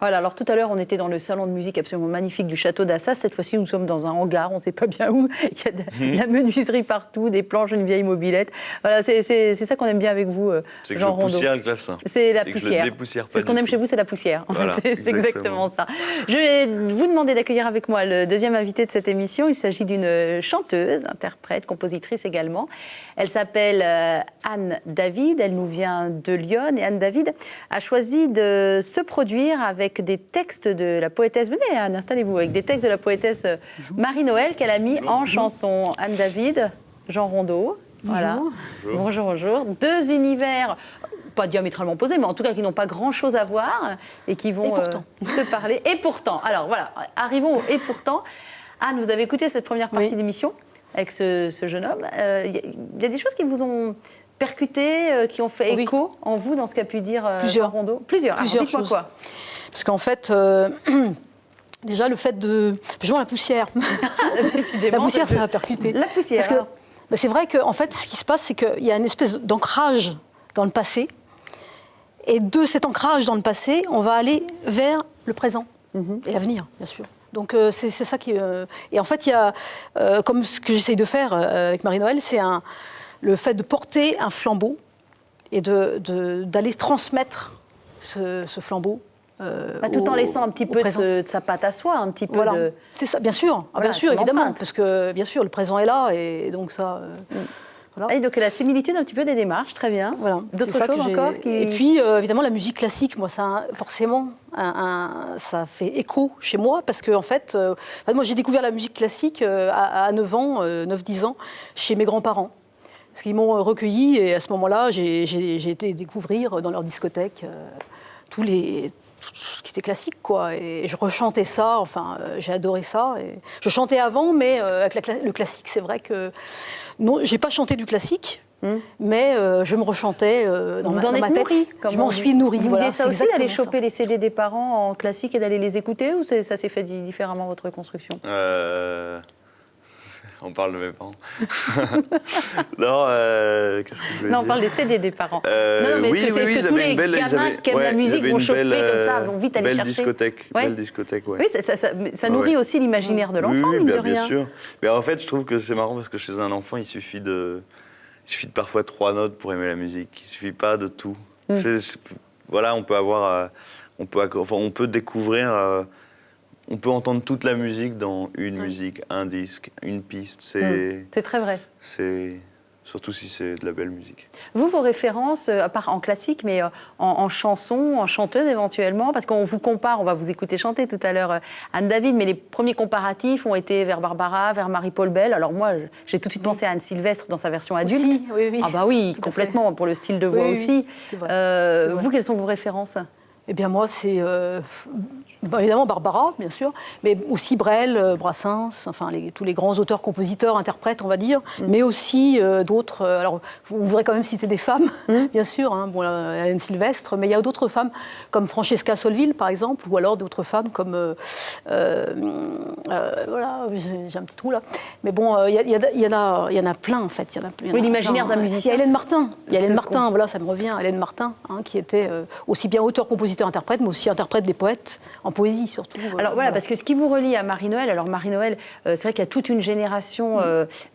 [SPEAKER 1] Voilà, alors tout à l'heure, on était dans le salon de musique absolument magnifique du château d'Assas. Cette fois-ci, nous sommes dans un hangar, on ne sait pas bien où. Il y a de la menuiserie partout, des planches, une vieille mobilette. Voilà, c'est ça qu'on aime bien avec vous, Jean Rondeau.
[SPEAKER 2] C'est que je poussière le clavecin.
[SPEAKER 1] C'est la poussière.
[SPEAKER 2] C'est
[SPEAKER 1] ce qu'on aime chez vous, c'est la poussière.
[SPEAKER 2] Voilà,
[SPEAKER 1] c'est exactement ça. Je vais vous demander d'accueillir avec moi le deuxième invité de cette émission. Il s'agit d'une chanteuse, interprète, compositrice également. Elle s'appelle Anne David, elle nous vient de Lyon. Et Anne David a choisi de se produire avec des textes de la poétesse, venez Anne, installez-vous, avec des textes de la poétesse Marie-Noël qu'elle a mis en chanson. Anne David, Jean Rondeau. Voilà. Bonjour. Deux univers, pas diamétralement opposés, mais en tout cas qui n'ont pas grand-chose à voir et qui vont se parler. Et pourtant, alors voilà, arrivons au et pourtant. Anne, vous avez écouté cette première partie d'émission avec ce jeune homme. Il y a des choses qui vous ont percuté, qui ont fait écho en vous dans ce qu'a pu dire Jean Rondeau. Plusieurs. Alors, dites-moi
[SPEAKER 3] choses.
[SPEAKER 1] quoi.
[SPEAKER 3] Parce qu'en fait, déjà le fait de... Justement la poussière. La poussière, ça va percuter.
[SPEAKER 1] La poussière.
[SPEAKER 3] Parce que c'est vrai qu'en fait, ce qui se passe, c'est qu'il y a une espèce d'ancrage dans le passé. Et de cet ancrage dans le passé, on va aller vers le présent et l'avenir, bien sûr. Donc c'est ça qui... Et en fait, il y a, comme ce que j'essaye de faire avec Marie-Noël, c'est le fait de porter un flambeau et d'aller transmettre ce flambeau.
[SPEAKER 1] Tout en laissant un petit peu de sa patte à soi, un petit peu de...
[SPEAKER 3] C'est ça, bien sûr, bien sûr, évidemment, parce que bien sûr, le présent est là, et donc ça... Voilà.
[SPEAKER 1] Et donc la similitude un petit peu des démarches, très bien.
[SPEAKER 3] Voilà.
[SPEAKER 1] D'autres
[SPEAKER 3] C'est ça
[SPEAKER 1] choses
[SPEAKER 3] que j'ai-
[SPEAKER 1] encore qui...
[SPEAKER 3] Et puis, évidemment, la musique classique, moi, ça, forcément, ça fait écho chez moi, parce que, en fait, moi, j'ai découvert la musique classique à 9 ans, 9-10 ans, chez mes grands-parents. Parce qu'ils m'ont recueilli, et à ce moment-là, j'ai été découvrir dans leur discothèque tout ce qui était classique, quoi. Et je rechantais ça, enfin, j'ai adoré ça. Et je chantais avant, mais avec le classique, c'est vrai que... Non, j'ai pas chanté du classique, mais je me rechantais dans
[SPEAKER 1] Vous
[SPEAKER 3] ma,
[SPEAKER 1] en
[SPEAKER 3] dans
[SPEAKER 1] êtes
[SPEAKER 3] ma tête.
[SPEAKER 1] nourri,
[SPEAKER 3] Je m'en suis nourrie.
[SPEAKER 1] Vous
[SPEAKER 3] voilà,
[SPEAKER 1] faisiez ça
[SPEAKER 3] c'est
[SPEAKER 1] aussi, d'aller
[SPEAKER 3] exactement
[SPEAKER 1] choper les CD des parents en classique et d'aller les écouter, ou ça s'est fait différemment, votre construction?
[SPEAKER 2] On parle de mes parents. Non, qu'est-ce que je voulais
[SPEAKER 1] Non, on
[SPEAKER 2] dire
[SPEAKER 1] parle des CD des parents.
[SPEAKER 2] Euh,
[SPEAKER 1] Non, mais
[SPEAKER 2] oui,
[SPEAKER 1] est-ce que,
[SPEAKER 2] oui,
[SPEAKER 1] est-ce que tous les gamins qui aiment la musique vont choper comme ça, vont vite aller
[SPEAKER 2] belle
[SPEAKER 1] chercher?
[SPEAKER 2] discothèque,
[SPEAKER 1] Ouais.
[SPEAKER 2] belle discothèque, ouais.
[SPEAKER 1] Oui, ça nourrit
[SPEAKER 2] Ouais.
[SPEAKER 1] aussi l'imaginaire de l'enfant,
[SPEAKER 2] Oui,
[SPEAKER 1] mine de
[SPEAKER 2] bien
[SPEAKER 1] rien.
[SPEAKER 2] sûr. Mais en fait, je trouve que c'est marrant parce que chez un enfant, il suffit de parfois 3 notes pour aimer la musique. Il suffit pas de tout. Voilà, on peut avoir, on peut découvrir, on peut entendre toute la musique dans une musique, un disque, une piste.
[SPEAKER 1] C'est très vrai.
[SPEAKER 2] C'est surtout si c'est de la belle musique.
[SPEAKER 1] Vous, vos références, à part en classique, mais en chanson, en chanteuse éventuellement, parce qu'on vous compare, on va vous écouter chanter tout à l'heure Anne David, mais les premiers comparatifs ont été vers Barbara, vers Marie-Paul Bell. Alors moi, j'ai tout de suite pensé à Anne Sylvestre dans sa version adulte.
[SPEAKER 3] Aussi, oui.
[SPEAKER 1] Ah bah oui,
[SPEAKER 3] Tout à
[SPEAKER 1] complètement, pour le style de voix
[SPEAKER 3] Oui,
[SPEAKER 1] aussi.
[SPEAKER 3] c'est vrai, c'est vrai.
[SPEAKER 1] Vous, quelles sont vos références?
[SPEAKER 3] Eh bien, moi, c'est évidemment Barbara, bien sûr, mais aussi Brel, Brassens, enfin tous les grands auteurs, compositeurs, interprètes, on va dire, mais aussi d'autres. Alors, vous voudrez quand même citer des femmes, bien sûr, hein, bon, Anne Sylvestre, mais il y a d'autres femmes comme Francesca Solville, par exemple, ou alors d'autres femmes comme. Voilà, j'ai un petit trou là. Mais bon, il y en a plein, en fait.
[SPEAKER 1] Oui, l'imaginaire d'un
[SPEAKER 3] Il y
[SPEAKER 1] musicien.
[SPEAKER 3] a Hélène Martin. Il y a Hélène
[SPEAKER 1] Se
[SPEAKER 3] Martin, voilà, ça me revient. Hélène Martin, hein, qui était aussi bien auteur, compositeur, interprète, mais aussi interprète des poètes, en poésie surtout.
[SPEAKER 1] Alors voilà, parce que ce qui vous relie à Marie-Noël, alors Marie-Noël, c'est vrai qu'il y a toute une génération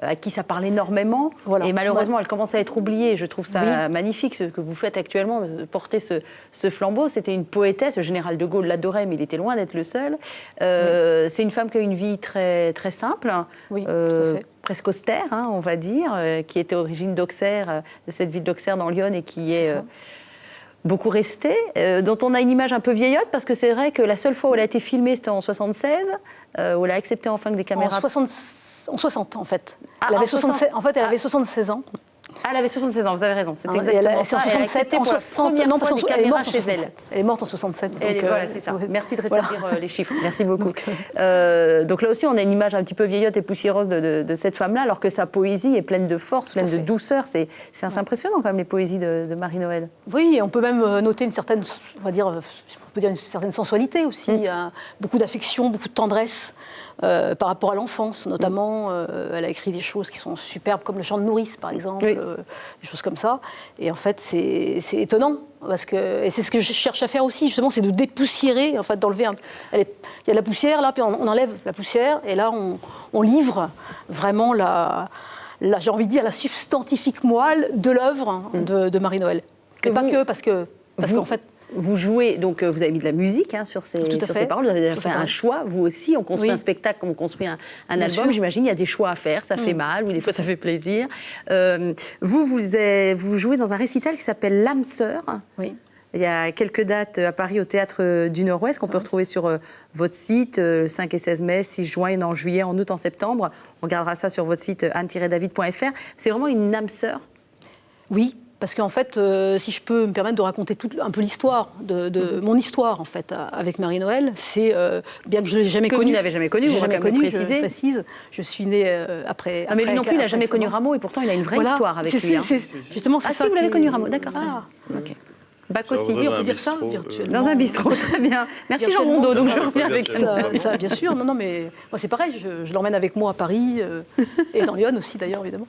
[SPEAKER 1] à qui ça parle énormément,
[SPEAKER 3] Voilà.
[SPEAKER 1] et malheureusement elle commence à être oubliée. Je trouve ça magnifique ce que vous faites actuellement, de porter ce flambeau. C'était une poétesse, le général de Gaulle l'adorait, mais il était loin d'être le seul. C'est une femme qui a une vie très, très simple,
[SPEAKER 3] Oui, tout à fait.
[SPEAKER 1] presque austère, hein, on va dire, qui était origine d'Auxerre, de cette ville d'Auxerre dans l'Yonne, et qui est...
[SPEAKER 3] ça.
[SPEAKER 1] beaucoup restée, dont on a une image un peu vieillotte, parce que c'est vrai que la seule fois où elle a été filmée, c'était en 76, où elle a accepté enfin que des caméras...
[SPEAKER 3] En 60, en fait.
[SPEAKER 1] Ah,
[SPEAKER 3] Elle avait
[SPEAKER 1] en 60.
[SPEAKER 3] 76, en fait, elle avait 76 ans.
[SPEAKER 1] Ah, elle avait 76 ans, vous avez raison, c'est
[SPEAKER 3] Hein,
[SPEAKER 1] exactement
[SPEAKER 3] c'est en
[SPEAKER 1] ça. Elle a
[SPEAKER 3] 67,
[SPEAKER 1] accepté
[SPEAKER 3] en
[SPEAKER 1] pour la
[SPEAKER 3] 60,
[SPEAKER 1] première
[SPEAKER 3] non,
[SPEAKER 1] fois
[SPEAKER 3] parce
[SPEAKER 1] des
[SPEAKER 3] qu'elle est
[SPEAKER 1] caméras
[SPEAKER 3] morte en
[SPEAKER 1] chez
[SPEAKER 3] 67.
[SPEAKER 1] elle.
[SPEAKER 3] Elle est morte en 67. Donc,
[SPEAKER 1] Voilà, c'est ça. Merci de rétablir les chiffres. Merci beaucoup.
[SPEAKER 3] Donc,
[SPEAKER 1] Donc là aussi, on a une image un petit peu vieillotte et poussiéreuse de cette femme-là, alors que sa poésie est pleine de force, pleine de douceur. C'est assez impressionnant quand même, les poésies de Marie-Noël.
[SPEAKER 3] Oui, et on peut même noter une certaine, on va dire, on peut dire une certaine sensualité aussi, beaucoup d'affection, beaucoup de tendresse par rapport à l'enfance, notamment. Elle a écrit des choses qui sont superbes, comme le chant de nourrice, par exemple,
[SPEAKER 1] Oui.
[SPEAKER 3] des choses comme ça. Et en fait, c'est étonnant, parce que, et c'est ce que je cherche à faire aussi, justement, c'est de dépoussiérer, en fait, d'enlever. Il y a de la poussière, là, puis on enlève la poussière, et là, on livre vraiment j'ai envie de dire, la substantifique moelle de l'œuvre de Marie-Noël. Et pas que, parce qu'en fait...
[SPEAKER 1] Vous jouez, donc vous avez mis de la musique sur ces paroles, vous avez déjà fait un choix, vous aussi, on construit un spectacle, on construit un album, j'imagine, il y a des choix à faire, ça fait mal, ou des fois ça fait plaisir. Vous jouez dans un récital qui s'appelle L'âme sœur.
[SPEAKER 3] Oui.
[SPEAKER 1] Il y a quelques dates à Paris au Théâtre du Nord-Ouest qu'on peut retrouver sur votre site, 5 et 16 mai, 6 juin, en juillet, en août, en septembre. On regardera ça sur votre site anne-david.fr. C'est vraiment une âme sœur.
[SPEAKER 3] Oui. Parce qu'en fait, si je peux me permettre de raconter un peu l'histoire, mon histoire en fait, avec Marie-Noël, c'est bien que je ne l'ai jamais connue.
[SPEAKER 1] Que vous n'avez jamais connue, on va quand même préciser.
[SPEAKER 3] Je précise. Je suis née après.
[SPEAKER 1] Ah, mais lui non plus, il n'a jamais connu Rameau et pourtant il a une vraie histoire avec lui.
[SPEAKER 3] Justement, c'est
[SPEAKER 1] ça. Ah si, vous l'avez connu Rameau, d'accord. Ah, ok. Bach aussi.
[SPEAKER 3] Oui, on peut dire ça virtuellement.
[SPEAKER 1] Dans un bistrot, très bien. Merci Jean Rondeau, donc je reviens avec
[SPEAKER 3] ça. Bien sûr, non, mais moi c'est pareil, je l'emmène avec moi à Paris et dans Lyon aussi d'ailleurs, évidemment.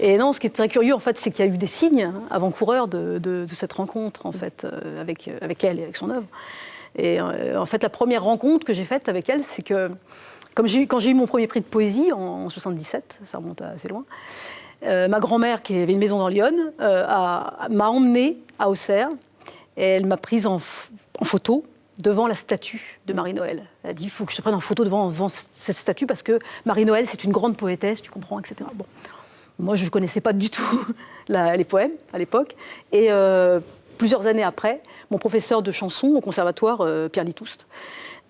[SPEAKER 3] Et non, ce qui est très curieux en fait, c'est qu'il y a eu des signes avant-coureurs de cette rencontre en fait, avec elle et avec son œuvre. Et en fait, la première rencontre que j'ai faite avec elle, c'est que quand j'ai eu mon premier prix de poésie en 77, ça remonte assez loin, ma grand-mère, qui avait une maison dans Lyon, m'a emmenée à Auxerre. Et elle m'a prise en photo devant la statue de Marie-Noël. Elle a dit, il faut que je te prenne en photo devant cette statue parce que Marie-Noël, c'est une grande poétesse, tu comprends, etc. Bon. Moi, je ne connaissais pas du tout les poèmes à l'époque. Et plusieurs années après, mon professeur de chanson au conservatoire, Pierre Litoust,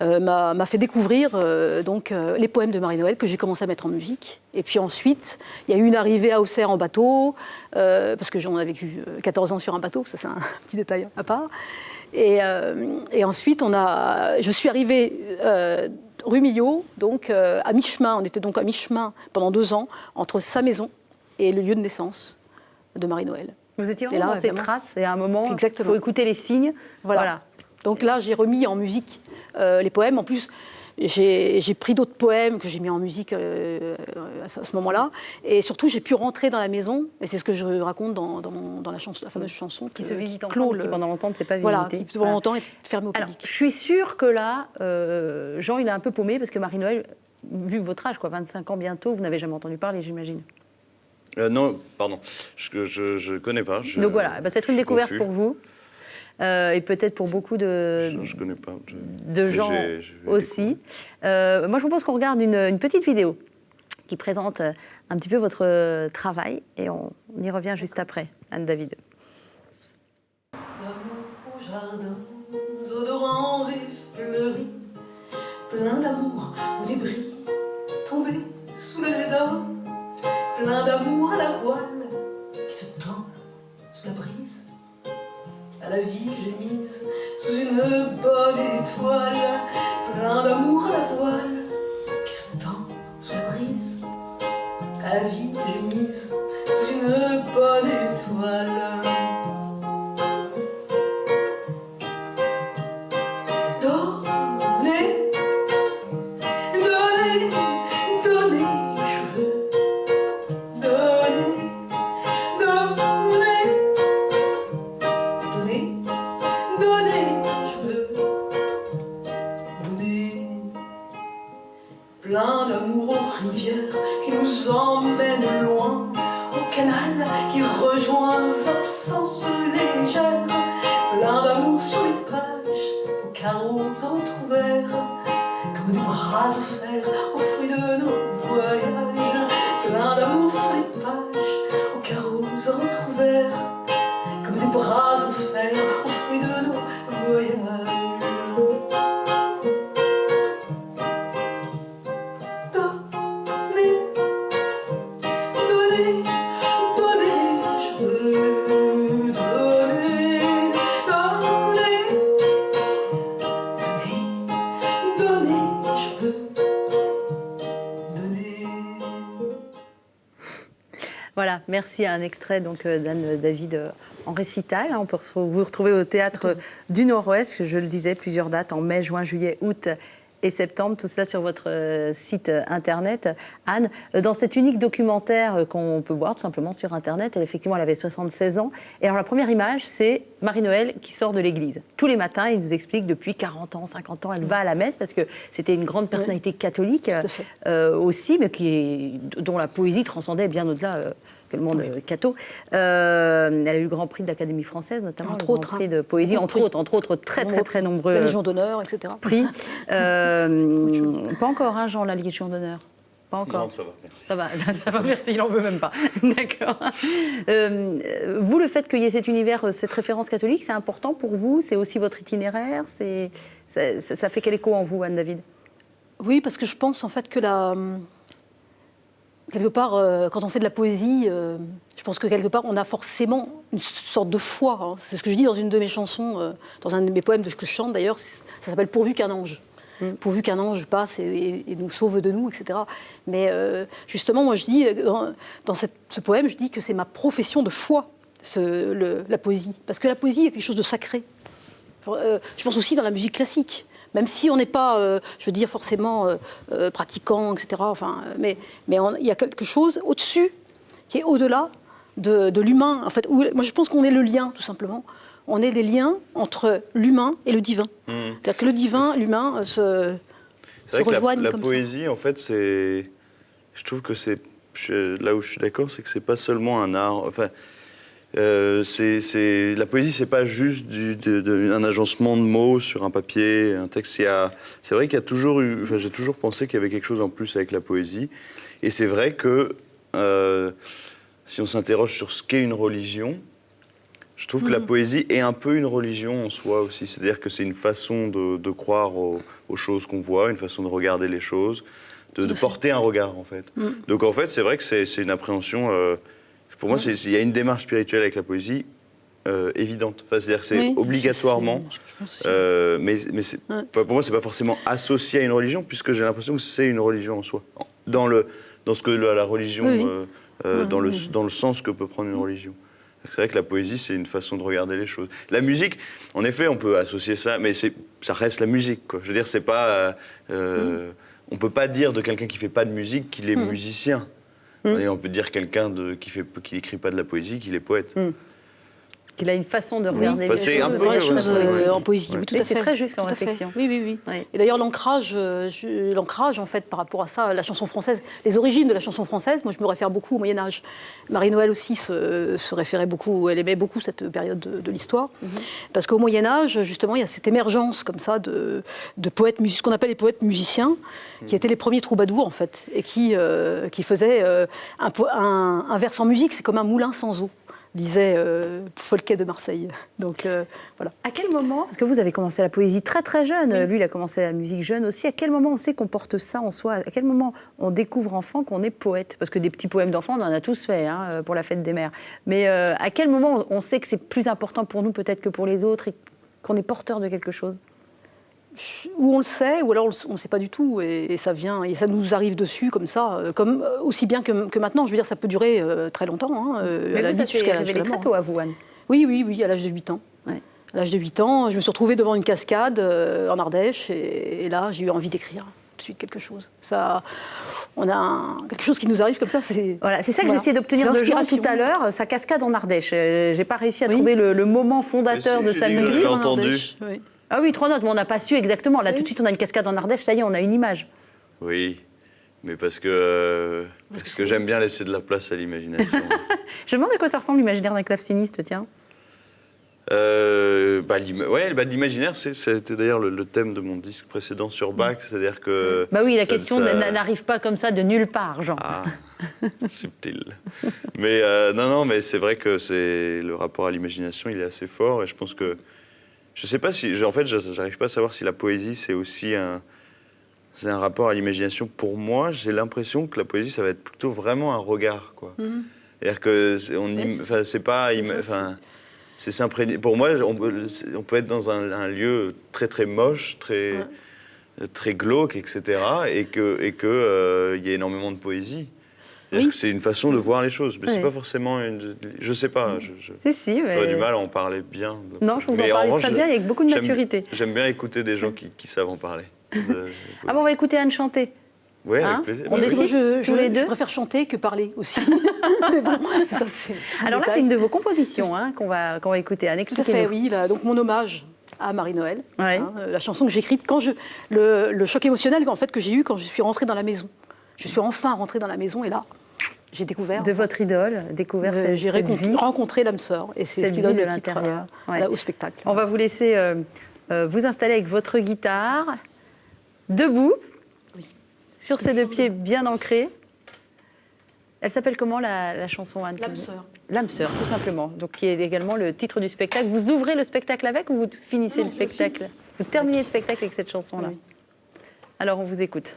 [SPEAKER 3] m'a fait découvrir les poèmes de Marie-Noël que j'ai commencé à mettre en musique. Et puis ensuite, il y a eu une arrivée à Auxerre en bateau, parce que j'en ai vécu 14 ans sur un bateau, ça c'est un petit détail à part. Et ensuite, je suis arrivée rue Millot, donc à mi-chemin. On était donc à mi-chemin pendant 2 ans entre sa maison et le lieu de naissance de Marie-Noël.
[SPEAKER 1] Vous étiez vraiment dans ces traces, et à un moment, il faut écouter les signes.
[SPEAKER 3] Voilà. Donc là, j'ai remis en musique les poèmes. En plus, j'ai pris d'autres poèmes que j'ai mis en musique à ce moment-là. Et surtout, j'ai pu rentrer dans la maison, et c'est ce que je raconte dans la fameuse chanson.
[SPEAKER 1] Qui se visite ensemble, qui pendant longtemps ne s'est pas visité.
[SPEAKER 3] Voilà, qui pendant longtemps est fermée au public.
[SPEAKER 1] Alors, je suis sûre que là, Jean, il est un peu paumé, parce que Marie-Noël, vu votre âge, 25 ans bientôt, vous n'avez jamais entendu parler, j'imagine.
[SPEAKER 2] Non, pardon, je connais pas.
[SPEAKER 1] Donc voilà, ça va être une découverte pour vous. Et peut-être pour beaucoup
[SPEAKER 2] je connais pas.
[SPEAKER 1] de gens aussi. Moi, je propose qu'on regarde une petite vidéo qui présente un petit peu votre travail, et on y revient juste après. Anne-David.
[SPEAKER 4] D'amour aux jardins odorants et fleuris, plein d'amour aux débris tombés sous le dédain, plein d'amour à la voile qui se tend sous la brise, à la vie que j'ai mise sous une bonne étoile, plein d'amour à la voile qui se tend sous la brise, à la vie que j'ai mise sous une bonne étoile. Donnez, donnez, donnez, je veux. Donnez, donnez, donnez, donnez, je veux. Donnez, plein d'amour aux rivières qui nous emmènent loin, au canal qui rejoint nos absences légères, plein d'amour sur les pages, aux carreaux entrouverts, comme des bras offerts aux fruits de nos voyages, plein d'amour sur les pages, aux carreaux entrouverts, comme des bras offerts aux fruits de nos voyages. Donnez, donnez, donnez, je veux. Donner, donner, donner, donner, je veux. Donner.
[SPEAKER 1] Voilà, merci à un extrait d'Anne-David en récital. On peut vous retrouver au Théâtre du Nord-Ouest, je le disais, plusieurs dates en mai, juin, juillet, août et septembre, tout cela sur votre site internet. Anne, dans cet unique documentaire qu'on peut voir tout simplement sur internet, effectivement, elle avait 76 ans. Et alors la première image, c'est Marie-Noël qui sort de l'église. Tous les matins, il nous explique depuis 40 ans, 50 ans, elle va à la messe parce que c'était une grande personnalité catholique aussi, mais dont la poésie transcendait bien au-delà que le monde catho. Elle a eu le Grand Prix de l'Académie française, notamment,
[SPEAKER 3] entre
[SPEAKER 1] le
[SPEAKER 3] autres,
[SPEAKER 1] Grand Prix de poésie, entre autres, très nombreux
[SPEAKER 3] la Légion d'honneur, etc.
[SPEAKER 1] prix. Pas encore, hein, Jean, la Légion d'honneur. Pas encore.
[SPEAKER 2] Non, ça va, merci.
[SPEAKER 1] Ça va, merci, il n'en veut même pas. D'accord. Vous, le fait qu'il y ait cet univers, cette référence catholique, c'est important pour vous? C'est aussi votre itinéraire? Ça fait quel écho en vous, Anne-David?
[SPEAKER 3] Oui, parce que je pense en fait que quelque part, quand on fait de la poésie, je pense que quelque part, on a forcément une sorte de foi. Hein. C'est ce que je dis dans une de mes chansons, dans un de mes poèmes que je chante d'ailleurs, ça s'appelle « Pourvu qu'un ange ». Pourvu qu'un ange passe et nous sauve de nous, etc. Mais justement, moi, je dis, dans ce poème, je dis que c'est ma profession de foi, la poésie. Parce que la poésie est quelque chose de sacré. Je pense aussi dans la musique classique. Même si on n'est pas, je veux dire, forcément pratiquant, etc. Enfin, mais il y a quelque chose au-dessus, qui est au-delà de l'humain. En fait, moi, je pense qu'on est le lien, tout simplement. On est des liens entre l'humain et le divin. C'est-à-dire que le divin, l'humain, se rejoignent comme ça.
[SPEAKER 2] La poésie, en fait, c'est... Je trouve que c'est... Là où je suis d'accord, c'est que c'est pas seulement un art... Enfin, la poésie, c'est pas juste un agencement de mots sur un papier, un texte. C'est vrai qu'il y a toujours eu... Enfin, j'ai toujours pensé qu'il y avait quelque chose en plus avec la poésie. Et c'est vrai que... si on s'interroge sur ce qu'est une religion, je trouve que la poésie est un peu une religion en soi aussi. C'est-à-dire que c'est une façon de croire aux choses qu'on voit, une façon de regarder les choses, de porter un regard, en fait. Donc, en fait, c'est vrai que c'est une appréhension... pour moi, il y a une démarche spirituelle avec la poésie évidente. Enfin, c'est-à-dire que c'est obligatoirement... mais pour moi, c'est pas forcément associé à une religion, puisque j'ai l'impression que c'est une religion en soi. Dans ce que la religion... dans le sens que peut prendre une religion. C'est vrai que la poésie, c'est une façon de regarder les choses. La musique, en effet, on peut associer ça, mais ça reste la musique, quoi. Je veux dire, c'est pas... on peut pas dire de quelqu'un qui fait pas de musique qu'il est musicien. Et on peut dire quelqu'un qui écrit pas de la poésie qu'il est poète.
[SPEAKER 1] Qu'il a une façon de regarder
[SPEAKER 2] Bah,
[SPEAKER 1] les
[SPEAKER 2] c'est
[SPEAKER 1] choses.
[SPEAKER 2] un peu
[SPEAKER 3] les choses en poésie. Oui, tout à
[SPEAKER 1] c'est
[SPEAKER 3] fait.
[SPEAKER 1] très juste comme
[SPEAKER 3] Tout à fait.
[SPEAKER 1] réflexion.
[SPEAKER 3] Oui.
[SPEAKER 1] Oui.
[SPEAKER 3] Et d'ailleurs, l'ancrage, en fait, par rapport à ça, la chanson française, les origines de la chanson française, moi, je me réfère beaucoup au Moyen-Âge. Marie-Noël aussi se référait beaucoup, elle aimait beaucoup cette période de l'histoire. Parce qu'au Moyen-Âge, justement, il y a cette émergence, comme ça, de poètes, ce qu'on appelle les poètes musiciens, qui étaient les premiers troubadours, en fait, et qui faisaient un vers sans musique, c'est comme un moulin sans eau, disait Folquet de Marseille. Donc voilà.
[SPEAKER 1] À quel moment, parce que vous avez commencé la poésie très très jeune, lui il a commencé la musique jeune aussi, à quel moment on sait qu'on porte ça en soi? À quel moment on découvre enfant qu'on est poète? Parce que des petits poèmes d'enfants, on en a tous fait pour la fête des mères. Mais à quel moment on sait que c'est plus important pour nous peut-être que pour les autres et qu'on est porteur de quelque chose?
[SPEAKER 3] Ou on le sait, ou alors on ne sait pas du tout, et ça vient, et ça nous arrive dessus comme ça, comme aussi bien que maintenant. Je veux dire, ça peut durer très longtemps.
[SPEAKER 1] Mais vous, ça s'est révélé très tôt à vous, Anne.
[SPEAKER 3] Oui, à l'âge de 8 ans.
[SPEAKER 1] Ouais.
[SPEAKER 3] À l'âge de 8 ans, je me suis retrouvée devant une cascade en Ardèche, et là, j'ai eu envie d'écrire tout de suite quelque chose. Ça, on a quelque chose qui nous arrive comme ça.
[SPEAKER 1] Voilà, c'est ça que j'essayais d'obtenir de Jean tout à l'heure, sa cascade en Ardèche. J'ai pas réussi à trouver le moment fondateur de sa musique.
[SPEAKER 2] J'ai entendu.
[SPEAKER 3] Oui.
[SPEAKER 1] Ah oui, 3 notes, mais on n'a pas su exactement. Là, tout de suite, on a une cascade en Ardèche, ça y est, on a une image.
[SPEAKER 2] Oui, mais parce que j'aime bien laisser de la place à l'imagination.
[SPEAKER 1] Je me demande à quoi ça ressemble l'imaginaire d'un claveciniste, tiens.
[SPEAKER 2] L'imaginaire, c'était d'ailleurs le thème de mon disque précédent sur Bach, c'est-à-dire que...
[SPEAKER 1] Bah oui, la question n'arrive pas comme ça de nulle part, Jean.
[SPEAKER 2] Ah, subtil. Mais mais c'est vrai que le rapport à l'imagination, il est assez fort, et je pense que... Je sais pas si... En fait, j'arrive pas à savoir si la poésie, c'est aussi un rapport à l'imagination. Pour moi, j'ai l'impression que la poésie, ça va être plutôt vraiment un regard, quoi. C'est-à-dire que c'est pas... C'est s'imprégner. Pour moi, on peut être dans un lieu très très moche, très glauque, etc. et que y ait énormément de poésie. C'est une façon de voir les choses, mais c'est pas forcément je sais pas.
[SPEAKER 1] Si, mais...
[SPEAKER 2] J'aurais du mal à en parler bien.
[SPEAKER 1] Non, je vous en parlais très bien et avec beaucoup de maturité.
[SPEAKER 2] J'aime bien écouter des gens qui savent en parler.
[SPEAKER 1] Ah bon, on va écouter Anne chanter.
[SPEAKER 2] Oui, avec plaisir.
[SPEAKER 1] On décide tous les deux.
[SPEAKER 3] Je préfère chanter que parler aussi. Mais bon, ça,
[SPEAKER 1] alors là, c'est une de vos compositions qu'on va écouter. Anne,
[SPEAKER 3] expliquez-nous. Tout à fait, oui. Donc mon hommage à Marie-Noël, la chanson que j'ai écrite le choc émotionnel en fait que j'ai eu quand je suis rentrée dans la maison. Je suis enfin rentrée dans la maison et là, j'ai découvert...
[SPEAKER 1] De votre idole, découvert cette vie.
[SPEAKER 3] J'ai rencontré l'âme sœur et c'est ce qui donne le titre au spectacle.
[SPEAKER 1] On va vous laisser vous installer avec votre guitare, debout, sur ses 2 pieds bien ancrés. Elle s'appelle comment la chanson, Anne?
[SPEAKER 3] L'âme sœur.
[SPEAKER 1] L'âme sœur, tout simplement. Donc qui est également le titre du spectacle. Vous ouvrez le spectacle avec ou vous finissez le spectacle? Vous terminez le spectacle avec cette chanson-là. Oui. Alors on vous écoute.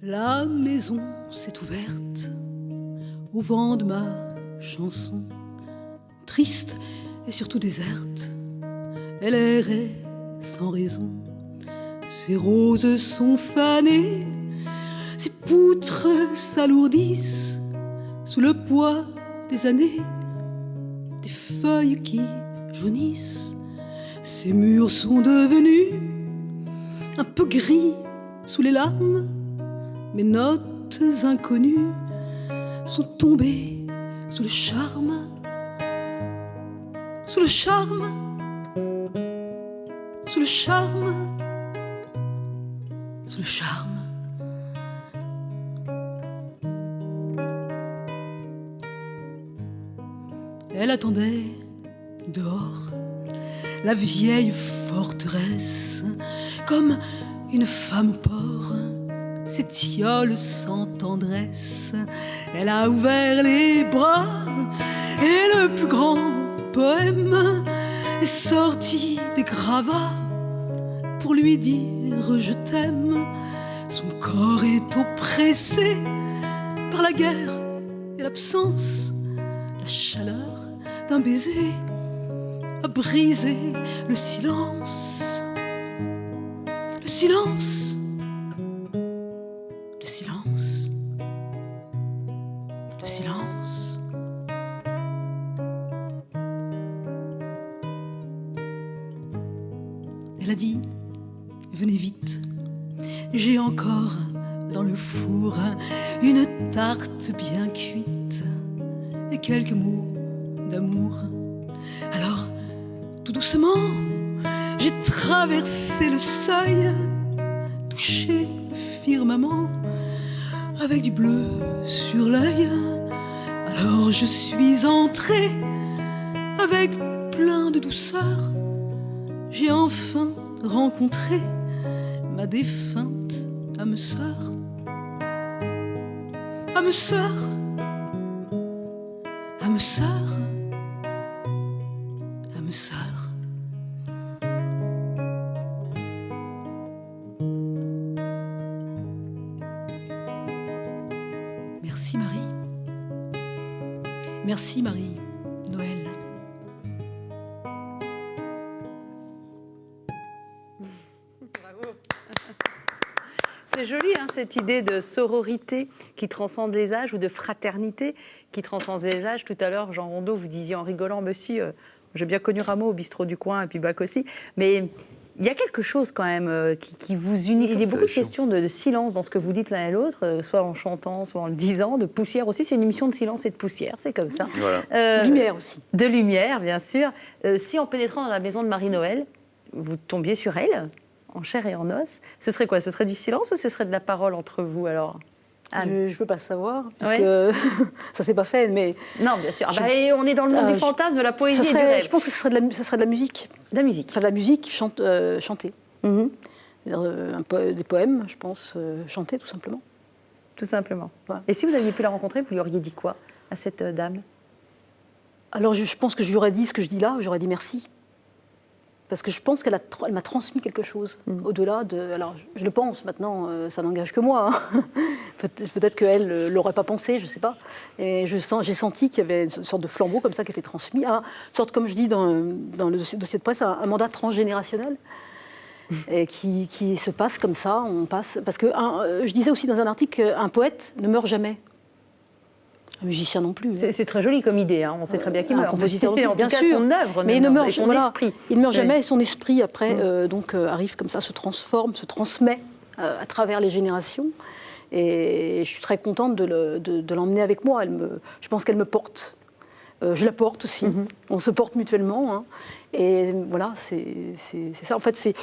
[SPEAKER 3] La maison s'est ouverte au vent de ma chanson, triste et surtout déserte. Elle errait sans raison. Ses roses sont fanées, ses poutres s'alourdissent sous le poids des années, des feuilles qui jaunissent. Ses murs sont devenus un peu gris sous les lames. Mes notes inconnues sont tombées sous le charme, sous le charme, sous le charme, sous le charme. Elle attendait dehors la vieille forteresse
[SPEAKER 4] comme une femme au port, s'étiole sans tendresse. Elle a ouvert les bras et le plus grand poème est sorti des gravats pour lui dire je t'aime. Son corps est oppressé par la guerre et l'absence. La chaleur d'un baiser a brisé le silence. Le silence. Le silence. Le silence. Elle a dit, venez vite, j'ai encore dans le four une tarte bien cuite et quelques mots d'amour. Alors, tout doucement, j'ai traversé le seuil, touché le firmament avec du bleu sur l'œil. Alors je suis entrée avec plein de douceur. J'ai enfin rencontré ma défunte âme sœur. Âme sœur, âme sœur, âme sœur. Merci Marie. Merci Marie. Noël.
[SPEAKER 1] Bravo. C'est joli, hein, cette idée de sororité qui transcende les âges ou de fraternité qui transcende les âges. Tout à l'heure, Jean Rondeau, vous disiez en rigolant, monsieur, j'ai bien connu Rameau au bistrot du coin et puis Bach aussi, mais il y a quelque chose quand même qui vous unit. Il y a beaucoup de questions de silence dans ce que vous dites l'un et l'autre, soit en chantant, soit en le disant, de poussière aussi. C'est une émission de silence et de poussière, c'est comme ça.
[SPEAKER 2] Voilà.
[SPEAKER 3] De lumière aussi.
[SPEAKER 1] De lumière, bien sûr. Si en pénétrant dans la maison de Marie-Noël, vous tombiez sur elle, en chair et en os, ce serait quoi? Ce serait du silence ou ce serait de la parole entre vous alors?
[SPEAKER 3] Je ne peux pas savoir, parce que ça ne s'est pas fait, mais...
[SPEAKER 1] Non, bien sûr. Et on est dans le monde du fantasme, de la poésie et du rêve.
[SPEAKER 3] Je pense que ce serait de la musique.
[SPEAKER 1] De la musique.
[SPEAKER 3] Ce serait de la musique chantée. Des poèmes, je pense, chantés tout simplement.
[SPEAKER 1] Tout simplement.
[SPEAKER 3] Ouais.
[SPEAKER 1] Et si vous aviez pu la rencontrer, vous lui auriez dit quoi à cette dame?
[SPEAKER 3] Alors je pense que je lui aurais dit ce que je dis là, j'aurais dit merci. Parce que je pense qu'elle m'a transmis quelque chose, au-delà de... Alors, je le pense maintenant, ça n'engage que moi. Hein. Peut-être qu'elle ne l'aurait pas pensé, je ne sais pas. Et j'ai senti qu'il y avait une sorte de flambeau comme ça qui était transmis, une sorte, comme je dis dans le dossier de presse, un mandat transgénérationnel. Et qui se passe comme ça, on passe... Parce que je disais aussi dans un article qu'un poète ne meurt jamais. Un musicien non plus.
[SPEAKER 1] C'est très joli comme idée, hein. On sait très bien qu'il meurt.
[SPEAKER 3] Un compositeur,
[SPEAKER 1] en
[SPEAKER 3] bien
[SPEAKER 1] tout cas,
[SPEAKER 3] sûr.
[SPEAKER 1] son œuvre
[SPEAKER 3] mais il ne meurt,
[SPEAKER 1] et son esprit.
[SPEAKER 3] Il ne meurt jamais et son esprit, après, arrive comme ça, se transforme, se transmet à travers les générations. Et je suis très contente de l'emmener avec moi. Je pense qu'elle me porte. Je la porte aussi. On se porte mutuellement. Hein. Et voilà, c'est ça. En fait,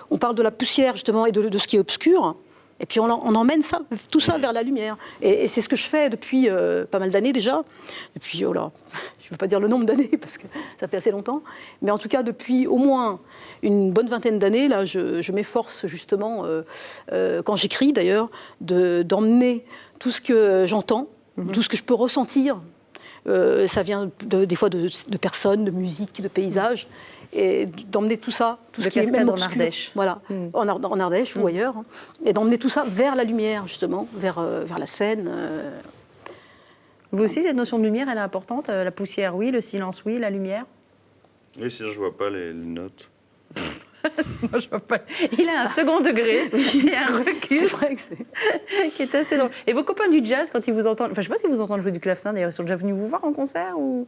[SPEAKER 3] on parle de la poussière, justement, et de ce qui est obscur. Et puis on emmène tout ça vers la lumière. Et c'est ce que je fais depuis pas mal d'années déjà. Depuis, je ne veux pas dire le nombre d'années parce que ça fait assez longtemps. Mais en tout cas, depuis au moins une bonne vingtaine d'années, là, je m'efforce justement, quand j'écris d'ailleurs, d'emmener tout ce que j'entends, tout ce que je peux ressentir. Ça vient des fois de personnes, de musique, de paysages. Et d'emmener tout ça, tout ce qui est même obscur,
[SPEAKER 1] en Ardèche.
[SPEAKER 3] Voilà, en Ardèche ou ailleurs, hein, et d'emmener tout ça vers la lumière, justement, vers la scène.
[SPEAKER 1] Vous aussi, cette notion de lumière, elle est importante? La poussière, oui, le silence, oui, la lumière?
[SPEAKER 2] Oui, sinon je vois pas les notes.
[SPEAKER 1] Moi, je vois pas. Il a un second degré et un recul.
[SPEAKER 3] C'est vrai que c'est...
[SPEAKER 1] qui est assez drôle. Et vos copains du jazz, quand ils vous entendent... Enfin, je ne sais pas si vous entendent jouer du clavecin, d'ailleurs, ils sont déjà venus vous voir en concert ou...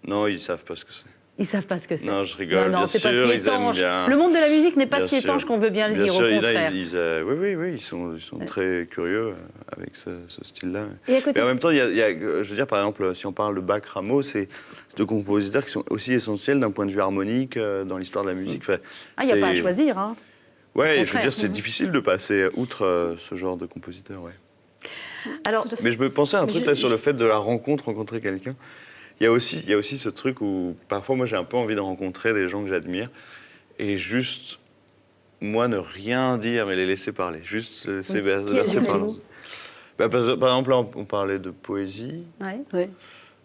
[SPEAKER 2] Non, ils savent pas ce que c'est.
[SPEAKER 1] Ils savent pas ce que c'est.
[SPEAKER 2] Non, je rigole.
[SPEAKER 1] Non,
[SPEAKER 2] bien
[SPEAKER 1] c'est
[SPEAKER 2] sûr,
[SPEAKER 1] pas si
[SPEAKER 2] ils aiment
[SPEAKER 1] étanche.
[SPEAKER 2] bien.
[SPEAKER 1] Le monde de la musique n'est pas
[SPEAKER 2] Bien
[SPEAKER 1] si
[SPEAKER 2] sûr.
[SPEAKER 1] étanche qu'on veut bien le
[SPEAKER 2] Bien
[SPEAKER 1] dire,
[SPEAKER 2] sûr,
[SPEAKER 1] au contraire.
[SPEAKER 2] oui, ils sont très curieux avec ce style-là.
[SPEAKER 1] Et à côté...
[SPEAKER 2] Mais en même temps, je veux dire, par exemple, si on parle de Bach, Rameau, c'est deux compositeurs qui sont aussi essentiels d'un point de vue harmonique dans l'histoire de la musique. Enfin,
[SPEAKER 1] il n'y a pas à choisir, hein.
[SPEAKER 2] Ouais, je veux dire, c'est difficile de passer outre ce genre de compositeur, ouais.
[SPEAKER 1] Alors,
[SPEAKER 2] Mais je me pensais à un truc là sur le fait de la rencontrer quelqu'un. Il y a aussi ce truc où parfois moi j'ai un peu envie de rencontrer des gens que j'admire et juste moi, ne rien dire, mais les laisser parler. Juste laisser
[SPEAKER 1] Oui.
[SPEAKER 2] verser parler. Par exemple, là, on parlait de poésie.
[SPEAKER 1] Ouais.
[SPEAKER 3] Oui.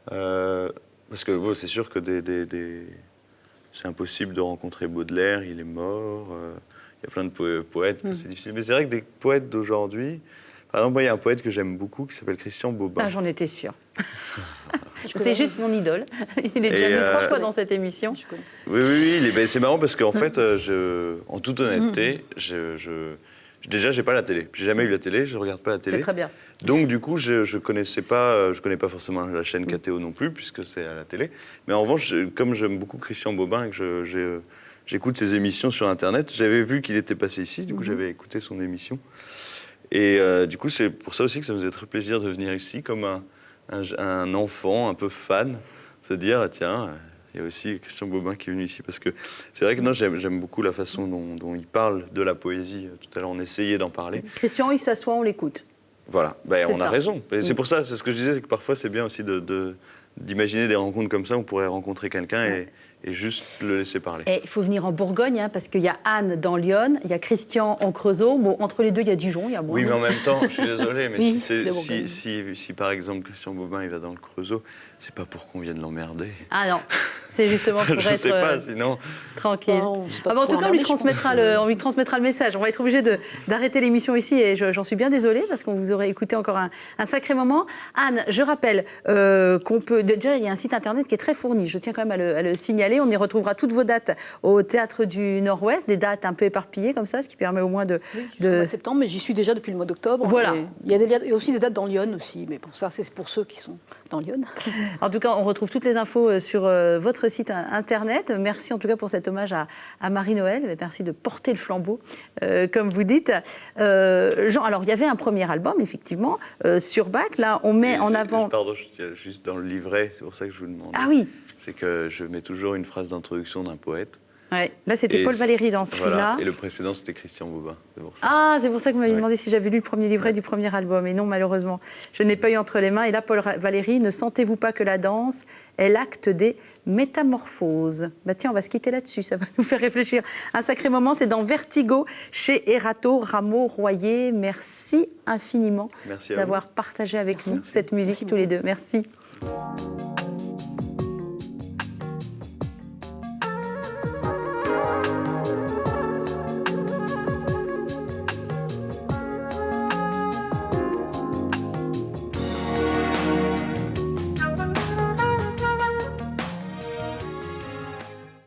[SPEAKER 2] Parce que bon, c'est sûr que c'est impossible de rencontrer Baudelaire, il est mort. Il y a plein de poètes, c'est difficile. Mais c'est vrai que des poètes d'aujourd'hui... Par exemple, moi, il y a un poète que j'aime beaucoup qui s'appelle Christian Bobin.
[SPEAKER 1] Ah, j'en étais sûre. C'est juste mon idole. Il est déjà venu 3 fois dans cette émission.
[SPEAKER 3] Je connais.
[SPEAKER 2] Oui, c'est marrant parce qu'en fait, en toute honnêteté, déjà, j'ai pas la télé. J'ai jamais eu la télé, je regarde pas la télé.
[SPEAKER 1] C'est très bien.
[SPEAKER 2] Donc, du coup, je connais pas forcément la chaîne KTO non plus, puisque c'est à la télé. Mais en revanche, comme j'aime beaucoup Christian Bobin et que j'écoute ses émissions sur Internet, j'avais vu qu'il était passé ici, du coup, j'avais écouté son émission. Et du coup, c'est pour ça aussi que ça me faisait très plaisir de venir ici, comme un enfant un peu fan, se dire, tiens, il y a aussi Christian Bobin qui est venu ici. Parce que c'est vrai que non, j'aime beaucoup la façon dont il parle de la poésie. Tout à l'heure, on essayait d'en parler.
[SPEAKER 1] Christian, il s'assoit, on l'écoute.
[SPEAKER 2] Voilà, on
[SPEAKER 1] ça.
[SPEAKER 2] a raison. Et c'est pour ça, c'est ce que je disais, c'est que parfois, c'est bien aussi d'imaginer des rencontres comme ça, où on pourrait rencontrer quelqu'un et juste le laisser parler.
[SPEAKER 1] Et il faut venir en Bourgogne, hein, parce qu'il y a Anne dans Lyon, il y a Christian en Creusot. Bon, entre les deux, il y a Dijon, il y a moi.
[SPEAKER 2] Oui, mais en même temps, je suis désolé, mais
[SPEAKER 3] Oui,
[SPEAKER 2] si,
[SPEAKER 3] c'est la Bourgogne.
[SPEAKER 2] si par exemple Christian Bobin il va dans le Creusot, c'est pas pour qu'on vienne l'emmerder.
[SPEAKER 1] Ah non, c'est justement pour
[SPEAKER 2] Je
[SPEAKER 1] être
[SPEAKER 2] sais pas, sinon.
[SPEAKER 1] tranquille.
[SPEAKER 3] Non, c'est pas
[SPEAKER 1] Ah bah, en
[SPEAKER 3] pour
[SPEAKER 1] tout cas, on lui
[SPEAKER 3] emmerder,
[SPEAKER 1] on lui transmettra le message. On va être obligé d'arrêter l'émission ici et j'en suis bien désolée parce qu'on vous aurait écouté encore un sacré moment. Anne, je rappelle qu'on peut... Déjà, il y a un site internet qui est très fourni. Je tiens quand même à le signaler. On y retrouvera toutes vos dates au Théâtre du Nord-Ouest, des dates un peu éparpillées comme ça, ce qui permet au moins de...
[SPEAKER 3] Jusqu'au mois de septembre, mais j'y suis déjà depuis le mois d'octobre.
[SPEAKER 1] Voilà.
[SPEAKER 3] Et il y a aussi des dates dans Lyon aussi, mais bon, ça, c'est pour ceux qui sont dans Lyon.
[SPEAKER 1] En tout cas, on retrouve toutes les infos sur votre site internet. Merci en tout cas pour cet hommage à Marie-Noël. Merci de porter le flambeau, comme vous dites. Jean, alors il y avait un premier album, effectivement, sur Bach. Là, on met en avant...
[SPEAKER 2] Pardon, juste dans le livret, c'est pour ça que je vous demande.
[SPEAKER 1] Ah oui.
[SPEAKER 2] C'est que je mets toujours une phrase d'introduction d'un poète.
[SPEAKER 1] Ouais. Là, c'était
[SPEAKER 2] Et
[SPEAKER 1] Paul Valéry dans celui-là.
[SPEAKER 2] Voilà. Et le précédent, c'était Christian Bobin. C'est pour ça.
[SPEAKER 1] Ah, c'est pour ça que vous m'avez
[SPEAKER 2] Ouais.
[SPEAKER 1] demandé si j'avais lu le premier livret du premier album. Et non, malheureusement, je n'ai pas eu entre les mains. Et là, Paul Valéry, ne sentez-vous pas que la danse est l'acte des métamorphoses? Bah tiens, on va se quitter là-dessus. Ça va nous faire réfléchir un sacré moment. C'est dans Vertigo, chez Erato Rameau-Royer. Merci infiniment
[SPEAKER 2] Merci à
[SPEAKER 1] d'avoir partagé avec nous cette musique tous les deux. Merci.